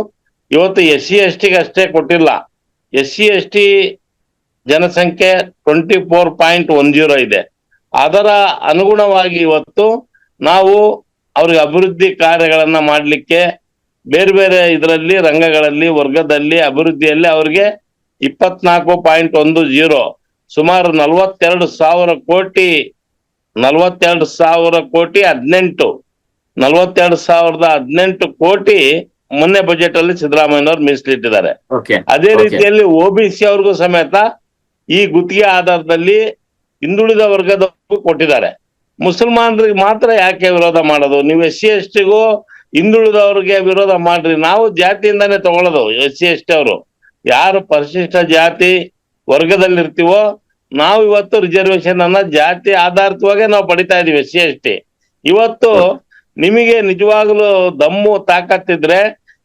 SC/ST ಅಷ್ಟೇ ಕೊಟ್ಟಿಲ್ಲ. SC/ST ಜನಸಂಖ್ಯೆ 24.10 ಇದೆ. ಅದರ ಅನುಗುಣವಾಗಿ ಇವತ್ತು ನಾವು ಅವ್ರಿಗೆ ಅಭಿವೃದ್ಧಿ ಕಾರ್ಯಗಳನ್ನ ಮಾಡ್ಲಿಕ್ಕೆ ಬೇರೆ ಬೇರೆ ಇದರಲ್ಲಿ ರಂಗಗಳಲ್ಲಿ ವರ್ಗದಲ್ಲಿ ಅಭಿವೃದ್ಧಿಯಲ್ಲಿ ಅವ್ರಿಗೆ 24.10 ಸುಮಾರು 42,000 ಕೋಟಿ 42,018 ಕೋಟಿ ಮೊನ್ನೆ ಬಜೆಟ್ ಅಲ್ಲಿ ಸಿದ್ದರಾಮಯ್ಯನವರು ಮೀಸಲಿಟ್ಟಿದ್ದಾರೆ. ಅದೇ ರೀತಿಯಲ್ಲಿ OBC ಅವ್ರಿಗೂ ಸಮೇತ ಈ ಗುತ್ತಿಗೆ ಆಧಾರದಲ್ಲಿ ಹಿಂದುಳಿದ ವರ್ಗದವರಿಗೂ ಕೊಟ್ಟಿದ್ದಾರೆ. ಮುಸಲ್ಮಾನರಿಗೆ ಮಾತ್ರ ಯಾಕೆ ವಿರೋಧ ಮಾಡೋದು? ನೀವು SC/STಗೂ ಹಿಂದುಳಿದವ್ರಿಗೆ ವಿರೋಧ ಮಾಡ್ರಿ. ನಾವು ಜಾತಿಯಿಂದಾನೇ ತಗೊಳ್ಳೋದು. SC/ST ಅವರು ಯಾರು ಪರಿಶಿಷ್ಟ ಜಾತಿ ವರ್ಗದಲ್ಲಿರ್ತೀವೋ ನಾವು ಇವತ್ತು ರಿಸರ್ವೇಶನ್ ಅನ್ನ ಜಾತಿ ಆಧಾರಿತವಾಗಿ ನಾವು ಪಡಿತಾ ಇದೀವಿ. SC/ST ಇವತ್ತು ನಿಮಗೆ ನಿಜವಾಗ್ಲೂ ದಮ್ಮು ತಾಕತ್ತಿದ್ರೆ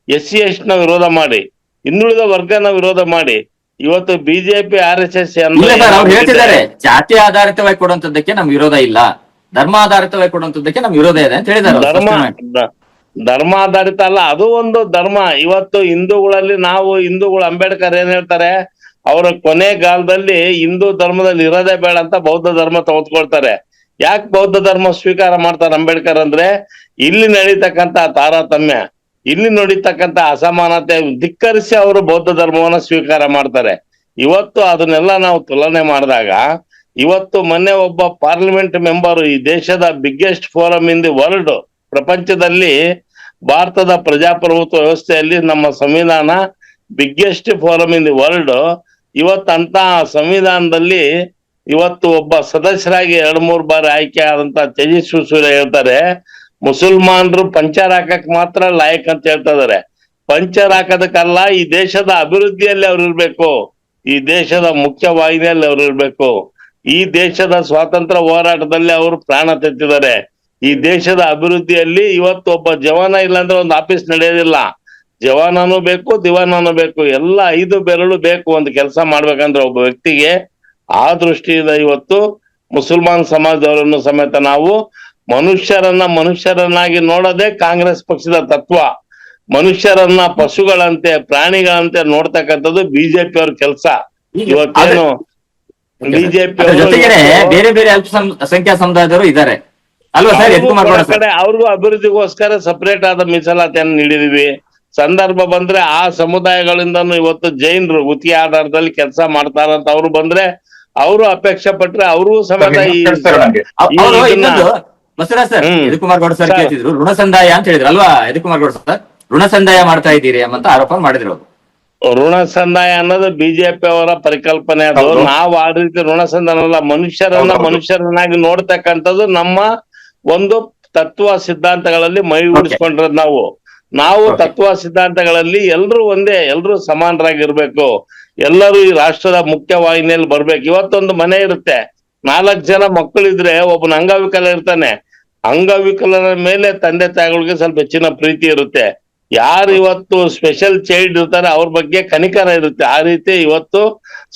SC/ST ನ ವಿರೋಧ ಮಾಡಿ, ಹಿಂದುಳಿದ ವರ್ಗನ ವಿರೋಧ ಮಾಡಿ. ಇವತ್ತು ಬಿಜೆಪಿ RSS ಹೇಳ್ತಿದ್ದಾರೆ ಜಾತಿ ಆಧಾರಿತವಾಗಿ ಕೊಡುವಂತದ್ದಕ್ಕೆ ನಮ್ ವಿರೋಧ ಇಲ್ಲ, ಧರ್ಮ ಆಧಾರಿತವಾಗಿ ಕೊಡುವಂತದ್ದಕ್ಕೆ ನಮ್ ವಿರೋಧ ಇದೆ ಅಂತ ಹೇಳಿದ್ದಾರೆ. ಧರ್ಮಾಧಾರಿತ ಅಲ್ಲ, ಅದು ಒಂದು ಧರ್ಮ. ಇವತ್ತು ಹಿಂದೂಗಳಲ್ಲಿ ಹಿಂದೂಗಳು ಅಂಬೇಡ್ಕರ್ ಏನ್ ಹೇಳ್ತಾರೆ, ಅವರ ಕೊನೆಗಾಲದಲ್ಲಿ ಹಿಂದೂ ಧರ್ಮದಲ್ಲಿ ಇರೋದೇ ಬೇಡ ಅಂತ ಬೌದ್ಧ ಧರ್ಮ ತೆಗೆದುಕೊಳ್ತಾರೆ. ಯಾಕೆ ಬೌದ್ಧ ಧರ್ಮ ಸ್ವೀಕಾರ ಮಾಡ್ತಾರೆ ಅಂಬೇಡ್ಕರ್ ಅಂದ್ರೆ, ಇಲ್ಲಿ ನಡೀತಕ್ಕಂತ ತಾರತಮ್ಯ, ಇಲ್ಲಿ ನಡೀತಕ್ಕಂತ ಅಸಮಾನತೆ ಧಿಕ್ಕರಿಸಿ ಅವರು ಬೌದ್ಧ ಧರ್ಮವನ್ನ ಸ್ವೀಕಾರ ಮಾಡ್ತಾರೆ. ಇವತ್ತು ಅದನ್ನೆಲ್ಲ ನಾವು ತುಲನೆ ಮಾಡಿದಾಗ ಇವತ್ತು ಮೊನ್ನೆ ಒಬ್ಬ ಪಾರ್ಲಿಮೆಂಟ್ ಮೆಂಬರ್ ಈ ದೇಶದ biggest forum in the world, ಪ್ರಪಂಚದಲ್ಲಿ ಭಾರತದ ಪ್ರಜಾಪ್ರಭುತ್ವ ವ್ಯವಸ್ಥೆಯಲ್ಲಿ ನಮ್ಮ ಸಂವಿಧಾನ biggest forum in the world. ಇವತ್ತಂತ ಸಂವಿಧಾನದಲ್ಲಿ ಇವತ್ತು ಒಬ್ಬ ಸದಸ್ಯರಾಗಿ 2-3 ಬಾರಿ ಆಯ್ಕೆ ಆದಂತ ತೇಜಸ್ವಿ ಸೂರ್ಯ ಹೇಳ್ತಾರೆ, ಮುಸಲ್ಮಾನರು ಪಂಚರ್ ಹಾಕಕ್ ಮಾತ್ರ ಲಾಯಕ್ ಅಂತ ಹೇಳ್ತಾ ಇದಾರೆ. ಪಂಚರ್ ಹಾಕೋದಕ್ಕಲ್ಲ, ಈ ದೇಶದ ಅಭಿವೃದ್ಧಿಯಲ್ಲಿ ಅವ್ರು ಇರ್ಬೇಕು, ಈ ದೇಶದ ಮುಖ್ಯ ವಾಹಿನಿಯಲ್ಲಿ ಅವ್ರು ಇರ್ಬೇಕು. ಈ ದೇಶದ ಸ್ವಾತಂತ್ರ್ಯ ಹೋರಾಟದಲ್ಲಿ ಅವರು ಪ್ರಾಣ ತೆತ್ತಿದ್ದಾರೆ. ಈ ದೇಶದ ಅಭಿವೃದ್ಧಿಯಲ್ಲಿ ಇವತ್ತು ಒಬ್ಬ ಜವಾನ ಇಲ್ಲಾಂದ್ರೆ ಒಂದು ಆಫೀಸ್ ನಡೆಯೋದಿಲ್ಲ. ಜವಾನನೂ ಬೇಕು, ದಿವಾನನೂ ಬೇಕು, ಎಲ್ಲ 5 ಬೆರಳು ಬೇಕು ಒಂದು ಕೆಲಸ ಮಾಡ್ಬೇಕಂದ್ರೆ ಒಬ್ಬ ವ್ಯಕ್ತಿಗೆ. ಆ ದೃಷ್ಟಿಯಿಂದ ಇವತ್ತು ಮುಸಲ್ಮಾನ್ ಸಮಾಜದವರನ್ನು ಸಮೇತ ನಾವು ಮನುಷ್ಯರನ್ನಾಗಿ ನೋಡೋದೇ ಕಾಂಗ್ರೆಸ್ ಪಕ್ಷದ ತತ್ವ. ಮನುಷ್ಯರನ್ನ ಪಶುಗಳಂತೆ ಪ್ರಾಣಿಗಳಂತೆ ನೋಡ್ತಕ್ಕಂಥದ್ದು ಬಿಜೆಪಿ ಅವ್ರ ಕೆಲಸ. ಇವತ್ತೇನು ಬಿಜೆಪಿ ಜೊತೆಗೆ ಬೇರೆ ಬೇರೆ ಅಲ್ಪಸಂಖ್ಯಾ ಸಮುದಾಯದವರು ಇದ್ದಾರೆ, ಅಲ್ವಾ ಸರ್? ಯದುಕುಮಾರ್ ಗೌಡ ಸರ್, ಅವ್ರಿಗೂ ಅಭಿವೃದ್ಧಿಗೋಸ್ಕರ ಸಪರೇಟ್ ಆದ ಮೀಸಲಾತಿಯನ್ನು ನೀಡಿದೀವಿ. ಸಂದರ್ಭ ಬಂದ್ರೆ ಆ ಸಮುದಾಯಗಳಿಂದನೂ ಇವತ್ತು ಜೈನರು ಗುತ್ತಿಗೆ ಆಧಾರದಲ್ಲಿ ಕೆಲಸ ಮಾಡ್ತಾರಂತ ಅವ್ರು ಬಂದ್ರೆ ಅವರು ಅಪೇಕ್ಷೆ ಪಟ್ರೆ ಅವ್ರಿಗೂ ಸಮೇತ ಅವರು ಇನ್ನೊಂದು ಬಸವರಾಜ್ ಸರ್, ಯದುಕುಮಾರ್ ಗೌಡ ಸರ್ ಕೇಳ್ತಿದ್ರು ಋಣ ಸಂದಾಯ ಅಂತ ಹೇಳಿದ್ರು ಅಲ್ವಾ ಯದುಕುಮಾರ್ ಗೌಡ ಸರ್? ಋಣ ಸಂದಾಯ ಮಾಡ್ತಾ ಇದ್ದೀರಿ ಅಂತ ಆರೋಪ ಮಾಡಿದ್ರು ಅವರು. ಋಣ ಸಂದಾಯ ಅನ್ನೋದು ಬಿಜೆಪಿ ಅವರ ಪರಿಕಲ್ಪನೆ. ಅದು ನಾವು ಆ ರೀತಿ ಋಣ ಸಂದಾಯ ಅಲ್ಲ, ಮನುಷ್ಯರನ್ನಾಗಿ ನೋಡ್ತಕ್ಕಂಥದ್ದು ನಮ್ಮ ಒಂದು ತತ್ವ ಸಿದ್ಧಾಂತಗಳಲ್ಲಿ ಮೈಗೂಡಿಸ್ಕೊಂಡಿರೋದು ನಾವು ತತ್ವ ಸಿದ್ಧಾಂತಗಳಲ್ಲಿ ಎಲ್ರು ಒಂದೇ, ಎಲ್ರು ಸಮಾನರಾಗಿರ್ಬೇಕು, ಎಲ್ಲರೂ ಈ ರಾಷ್ಟ್ರದ ಮುಖ್ಯ ವಾಹಿನಿಯಲ್ಲಿ ಬರ್ಬೇಕು. ಇವತ್ತೊಂದು ಮನೆ ಇರುತ್ತೆ, 4 ಜನ ಮಕ್ಕಳಿದ್ರೆ ಒಬ್ಬನ ಅಂಗವಿಕಲ ಇರ್ತಾನೆ, ಅಂಗವಿಕಲನ ಮೇಲೆ ತಂದೆ ತಾಯಿಗಳಿಗೆ ಸ್ವಲ್ಪ ಹೆಚ್ಚಿನ ಪ್ರೀತಿ ಇರುತ್ತೆ. ಯಾರು ಇವತ್ತು ಸ್ಪೆಷಲ್ ಚೈಲ್ಡ್ ಇರ್ತಾರೆ ಅವ್ರ ಬಗ್ಗೆ ಕನಿಕರ ಇರುತ್ತೆ. ಆ ರೀತಿ ಇವತ್ತು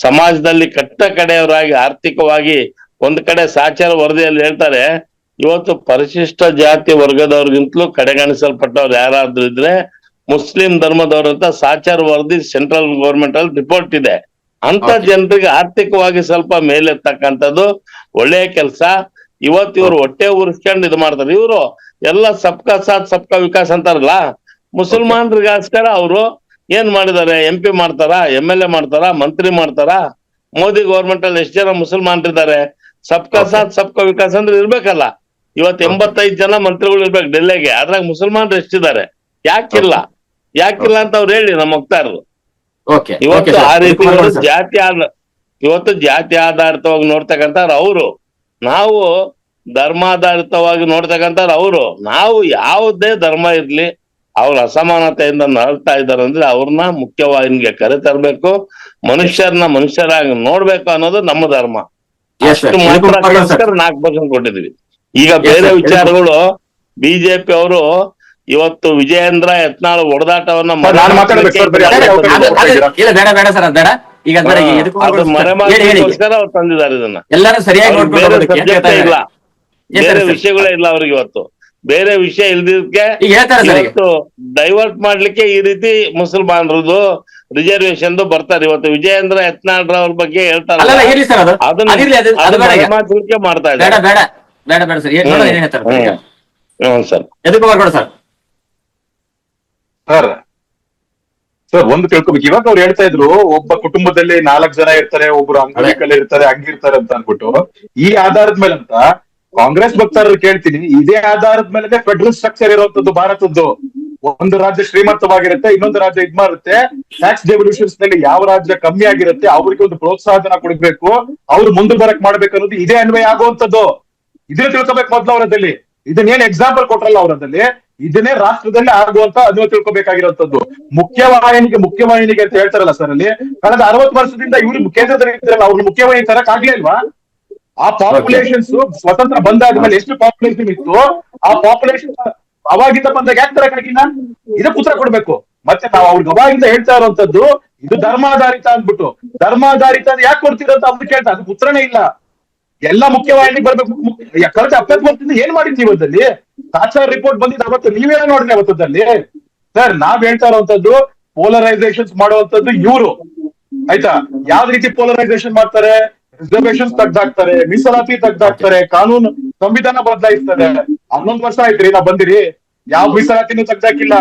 ಸಮಾಜದಲ್ಲಿ ಕಟ್ಟ ಕಡೆಯವರಾಗಿ ಆರ್ಥಿಕವಾಗಿ ಒಂದ್ ಕಡೆ ಸಾಚಾರ ವರದಿಯಲ್ಲಿ ಹೇಳ್ತಾರೆ, ಇವತ್ತು ಪರಿಶಿಷ್ಟ ಜಾತಿ ವರ್ಗದವ್ರಿಗಿಂತಲೂ ಕಡೆಗಣಿಸಲ್ಪಟ್ಟವ್ರು ಯಾರಾದ್ರೂ ಇದ್ರೆ ಮುಸ್ಲಿಂ ಧರ್ಮದವ್ರಂತ ಸಾಚಾರ ವರದಿ ಸೆಂಟ್ರಲ್ ಗೌರ್ಮೆಂಟ್ ಅಲ್ಲಿ ರಿಪೋರ್ಟ್ ಇದೆ. ಅಂತ ಜನರಿಗೆ ಆರ್ಥಿಕವಾಗಿ ಸ್ವಲ್ಪ ಮೇಲೆತ್ತಕ್ಕಂಥದ್ದು ಒಳ್ಳೆಯ ಕೆಲಸ. ಇವತ್ತು ಇವ್ರು ಹೊಟ್ಟೆ ಉರ್ಸ್ಕೊಂಡು ಇದು ಮಾಡ್ತಾರೆ. ಇವರು ಎಲ್ಲ ಸಬ್ಕಾ ಸಾಥ್ ಸಬ್ಕಾ ವಿಕಾಸ್ ಅಂತಾರಲ್ಲ, ಮುಸಲ್ಮಾನರಿಗೋಸ್ಕರ ಅವರು ಏನ್ ಮಾಡಿದ್ದಾರೆ? MP ಮಾಡ್ತಾರ, MLA ಮಾಡ್ತಾರ, ಮಂತ್ರಿ ಮಾಡ್ತಾರ? ಮೋದಿ ಗೌರ್ಮೆಂಟ್ ಅಲ್ಲಿ ಎಷ್ಟು ಜನ ಮುಸಲ್ಮಾನರಿದ್ದಾರೆ? ಸಬ್ಕಾ ಸಾಥ್ ಸಬ್ಕಾ ವಿಕಾಸ್ ಅಂದ್ರೆ ಇರ್ಬೇಕಲ್ಲ. ಇವತ್ತು 85 ಜನ ಮಂತ್ರಿಗಳು ಇರ್ಬೇಕು ಡೆಲ್ಲಿಗೆ, ಅದ್ರಾಗ ಮುಸಲ್ಮಾನರು ಎಷ್ಟಿದ್ದಾರೆ? ಯಾಕಿಲ್ಲ ಅಂತ ಅವ್ರು ಹೇಳಿ ನಮ್ಮ ವಕ್ತಾರರು. ಇವತ್ತು ಆ ರೀತಿ ಜಾತಿ ಆಧಾರಿತವಾಗಿ ನೋಡ್ತಕ್ಕಂಥವ್ರು ಅವರು, ನಾವು ಧರ್ಮಾಧಾರಿತವಾಗಿ ನೋಡ್ತಕ್ಕಂಥವ್ರು ಅವರು. ನಾವು ಯಾವುದೇ ಧರ್ಮ ಇರ್ಲಿ, ಅವ್ರ ಅಸಮಾನತೆಯಿಂದ ನರಳ್ತಾ ಇದ್ದಾರೆ ಅಂದ್ರೆ ಅವ್ರನ್ನ ಮುಖ್ಯವಾಹಿನಿಗೆ ಕರೆ ತರಬೇಕು, ಮನುಷ್ಯರನ್ನ ಮನುಷ್ಯರಾಗಿ ನೋಡ್ಬೇಕು ಅನ್ನೋದು ನಮ್ಮ ಧರ್ಮ. ಅಷ್ಟು ಮಾತ್ರ 4% ಕೊಟ್ಟಿದ್ವಿ. ಈಗ ಬೇರೆ ವಿಚಾರಗಳು ಬಿಜೆಪಿ ಅವರು ಇವತ್ತು ವಿಜಯೇಂದ್ರ ಯತ್ನಾಳ್ ಹೊಡೆದಾಟವನ್ನ ಮರೆಮಾಕೋಸ್ಕರ ಅವ್ರು ತಂದಿದ್ದಾರೆ ಇದನ್ನ. ಬೇರೆ ವಿಷಯಗಳೇ ಇಲ್ಲ ಅವ್ರಿಗೆ ಇವತ್ತು. ಬೇರೆ ವಿಷಯ ಇಲ್ದಿದ್ದಕ್ಕೆ ಇವತ್ತು ಡೈವರ್ಟ್ ಮಾಡ್ಲಿಕ್ಕೆ ಈ ರೀತಿ ಮುಸಲ್ಮಾನರದು ರಿಸರ್ವೇಶನ್ ಬರ್ತಾರೆ. ಇವತ್ತು ವಿಜಯೇಂದ್ರ ಯತ್ನಾಳ್ ಅವ್ರ ಬಗ್ಗೆ ಹೇಳ್ತಾರೆ, ಅದನ್ನ ಮಾಡ್ತಾ ಇದ್ದಾರೆ. ಸರ್ ಒಂದು ತಿಳ್ಕೊಬೇಕು. ಇವಾಗ ಅವ್ರು ಹೇಳ್ತಾ ಇದ್ರು ಒಬ್ಬ ಕುಟುಂಬದಲ್ಲಿ 4 ಜನ ಇರ್ತಾರೆ, ಒಬ್ರು ಅಂಗವಿಕಲ ಇರ್ತಾರೆ, ಹಂಗಿರ್ತಾರೆ ಅಂತ ಅನ್ಬಿಟ್ಟು. ಈ ಆಧಾರದ ಮೇಲೆ ಅಂತ ಕಾಂಗ್ರೆಸ್ ಭಕ್ತಾರರು ಕೇಳ್ತೀನಿ, ಇದೇ ಆಧಾರದ ಮೇಲೆ ಫೆಡರಲ್ ಸ್ಟ್ರಕ್ಚರ್ ಇರುವಂತದ್ದು ಭಾರತದ್ದು. ಒಂದು ರಾಜ್ಯ ಶ್ರೀಮಂತವಾಗಿರುತ್ತೆ, ಇನ್ನೊಂದು ರಾಜ್ಯ ಇದ್ ಮಾಡುತ್ತೆ. ಟ್ಯಾಕ್ಸ್ ಡೆವಲ್ಯೂಷನ್ಸ್ ನಲ್ಲಿ ಯಾವ ರಾಜ್ಯ ಕಮ್ಮಿ ಆಗಿರುತ್ತೆ ಅವ್ರಿಗೆ ಒಂದು ಪ್ರೋತ್ಸಾಹನ ಕೊಡ್ಬೇಕು, ಅವ್ರು ಮುಂದೆ ಬರಕ್ ಮಾಡ್ಬೇಕು ಅನ್ನೋದು ಇದೇ ಅನ್ವಯ ಆಗುವಂತದ್ದು. ಇದನ್ನ ತಿಳ್ಕೊಬೇಕು ಮೊದ್ಲು ಅವರದಲ್ಲಿ. ಇದನ್ನೇನ್ ಎಕ್ಸಾಂಪಲ್ ಕೊಟ್ರಲ್ಲ ಅವರದಲ್ಲಿ, ಇದನ್ನೇ ರಾಷ್ಟ್ರದಲ್ಲಿ ಆಗುವಂತ ಅದನ್ನ ತಿಳ್ಕೊಬೇಕಾಗಿರುವಂತದ್ದು. ಮುಖ್ಯವಾಹಿನಿಗೆ ಅಂತ ಹೇಳ್ತಾರಲ್ಲ ಸರ್, ಅಲ್ಲಿ ಕಳೆದ 60 ವರ್ಷದಿಂದ ಇವ್ರು ಕೇಂದ್ರದಲ್ಲಿ ಇರ್ತಾರಲ್ಲ, ಅವ್ರು ಮುಖ್ಯವಾಹಿನಿ ತರಕ್ ಆಗ್ಲಿಲ್ವಾ? ಆ ಪಾಪ್ಯುಲೇಷನ್ಸ್ ಸ್ವತಂತ್ರ ಬಂದಾದ್ಮೇಲೆ ಎಷ್ಟು ಪಾಪ್ಯುಲೇಷನ್ ಇತ್ತು, ಆ ಪಾಪ್ಯುಲೇಷನ್ ಅವಾಗಿಂದ ಬಂದಾಗ ಯಾಕೆ ತರಕಾಗಿಲ್ಲ? ಇದಕ್ಕೆ ಉತ್ತರ ಕೊಡ್ಬೇಕು. ಮತ್ತೆ ನಾವು ಅವ್ರಿಗೆ ಅವಾಗಿಂದ ಹೇಳ್ತಾ ಇರುವಂತದ್ದು ಇದು ಧರ್ಮಾಧಾರಿತ ಅಂದ್ಬಿಟ್ಟು. ಧರ್ಮಾಧಾರಿತ ಯಾಕೆ ಕೊಡ್ತೀರ ಅಂತ ಅವ್ರು ಕೇಳ್ತಾ, ಅದಕ್ಕೆ ಉತ್ತರನೇ ಇಲ್ಲ. ಎಲ್ಲ ಮುಖ್ಯವಾಹಿನಿಗೆ ಬರ್ಬೇಕು. ಕಳೆದ 70 ವರ್ಷದಿಂದ ಏನ್ ಮಾಡಿದ್ವಿ ಇವತ್ತಲ್ಲಿ? ಸಾಚಾರ್ ರಿಪೋರ್ಟ್ ಬಂದಿದ್ದು ಅವತ್ತು ನೀವೇನ ನೋಡಿದ್ರಿ ಅವತ್ತದಲ್ಲಿ? ಸರ್ ನಾವ್ ಹೇಳ್ತಾ ಇರುವಂತದ್ದು ಪೋಲರೈಸೇಷನ್ ಮಾಡುವಂತದ್ದು ಇವ್ರು, ಆಯ್ತಾ? ಯಾವ್ದು ರೀತಿ ಪೋಲರೈಸೇಷನ್ ಮಾಡ್ತಾರೆ? ರಿಸರ್ವೇಶನ್ಸ್ ತೆಗ್ದಾಕ್ತಾರೆ, ಮೀಸಲಾತಿ ತೆಗ್ದಾಕ್ತಾರೆ, ಕಾನೂನು ಸಂವಿಧಾನ ಬದಲಾಯಿಸ್ತಾರೆ. 11 ವರ್ಷ ಆಯ್ತ್ರಿ ನಾ ಬಂದಿರಿ, ಯಾವ ಮೀಸಲಾತಿನೂ ತೆಗ್ದಾಕಿಲ್ಲ,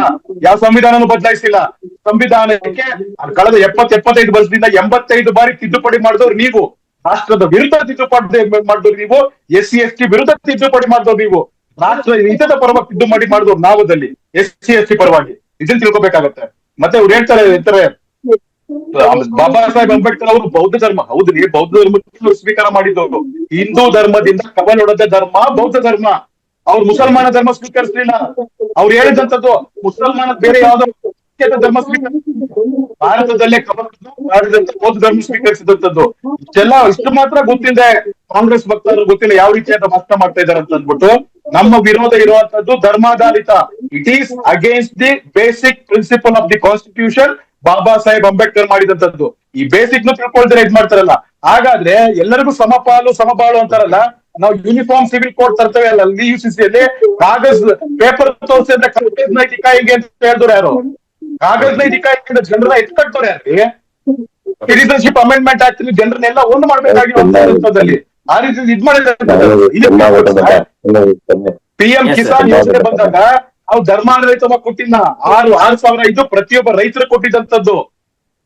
ಯಾವ ಸಂವಿಧಾನನೂ ಬದಲಾಯಿಸಿಲ್ಲ. ಸಂವಿಧಾನಕ್ಕೆ ಕಳೆದ 70-75 ವರ್ಷದಿಂದ 85 ಬಾರಿ ತಿದ್ದುಪಡಿ ಮಾಡಿದವ್ರು ನೀವು. ರಾಷ್ಟ್ರದ ವಿರುದ್ಧ ತಿದ್ದುಪಡಿ ಮಾಡಿದವ್ರು ನೀವು. SC/ST ವಿರುದ್ಧ ತಿದ್ದುಪಡಿ ಮಾಡಿದವ್ರು ನೀವು. ರಾಷ್ಟ್ರ ಹಿತದ ಪರವಾಗಿ ತಿದ್ದುಪಡಿ ಮಾಡಿದವ್ರು ನಾವದಲ್ಲಿ SC/ST ಪರವಾಗಿ. ಇದನ್ನ ತಿಳ್ಕೊಬೇಕಾಗತ್ತೆ. ಮತ್ತೆ ಅವ್ರು ಹೇಳ್ತಾರೆ ಬಾಬಾ ಸಾಹೇಬ್ ಅಂಬೇಡ್ಕರ್ ಅವರು ಬೌದ್ಧ ಧರ್ಮ, ಹೌದ್ರಿ, ಬೌದ್ಧ ಧರ್ಮ ಸ್ವೀಕಾರ ಮಾಡಿದ್ದವರು. ಹಿಂದೂ ಧರ್ಮದಿಂದ ಕವಲೊಡೆದ ಧರ್ಮ ಬೌದ್ಧ ಧರ್ಮ. ಅವ್ರು ಮುಸಲ್ಮಾನ ಧರ್ಮ ಸ್ವೀಕರಿಸಲಿಲ್ಲ. ಅವ್ರು ಹೇಳಿದಂತದ್ದು ಮುಸಲ್ಮಾನ ಬೇರೆ ಯಾವ್ದೋ ಧರ್ಮ ಭಾರತದಲ್ಲೇ ಬೌದ್ಧ ಧರ್ಮ ಸ್ವೀಕರಿಸಿದಂತದ್ದು. ಇಷ್ಟು ಮಾತ್ರ ಗೊತ್ತಿದೆ ಕಾಂಗ್ರೆಸ್ ಭಕ್ತರು, ಗೊತ್ತಿಲ್ಲ ಯಾವ ರೀತಿಯಾದ ಭಾಷಣ ಮಾಡ್ತಾ ಇದಾರೆ ಅಂತ ಅಂದ್ಬಿಟ್ಟು. ನಮ್ಮ ವಿರೋಧ ಇರುವಂತದ್ದು ಧರ್ಮಾಧಾರಿತ. It is against the basic principle of the constitution. Baba Saheb Ambedkar ಮಾಡಿದಂತದ್ದು. ಈ ಬೇಸಿಕ್ ನು ತಿಳ್ಕೊಳ್ತಾರೆ ಇದ್ ಮಾಡ್ತಾರಲ್ಲ. ಹಾಗಾದ್ರೆ ಎಲ್ಲರಿಗೂ ಸಮಪಾಲು ಸಮಬಾಳು ಅಂತಾರಲ್ಲ. ನಾವು ಯೂನಿಫಾರ್ಮ್ ಸಿವಿಲ್ ಕೋಡ್ ತರ್ತೇವೆ ಅಲ್ಲ UCC ಅಲ್ಲಿ, ಕಾಗಜ್ ಪೇಪರ್ ತೋರಿಸಿ ಅಂದ್ರೆ ಕಾಗಜ್ ನೈತಿಕಾಯಿಗೆ ಅಂತ ಹೇಳಿದ್ರು ಯಾರು? ಕಾಗಜ್ ನೈತಿಕಾಯಿಗೆ ಜನರನ್ನ ಎತ್ಕಟ್ತಾರೆ ಯಾರಿಗೆ? ಸಿಟಿಸನ್ಶಿಪ್ ಅಮೆಂಡ್ಮೆಂಟ್ ಆಕ್ಟ್ ಜನರನ್ನೆಲ್ಲ ಒಂದು ಮಾಡ್ಬೇಕಾಗಿರುವಂತದಲ್ಲಿ ಆ ರೀತಿ ಇದ್ ಮಾಡಿದ್ದಾರೆ. PM ಕಿಸಾನ್ ಯೋಜನೆ ಬಂದಾಗ ಅವ್ರು ಧರ್ಮಾಡಳಿತವಾಗಿ ಕೊಟ್ಟಿಲ್ಲ. 6,000 ಇದು ಪ್ರತಿಯೊಬ್ಬ ರೈತರಿಗೆ ಕೊಟ್ಟಿದ್ದಂತದ್ದು.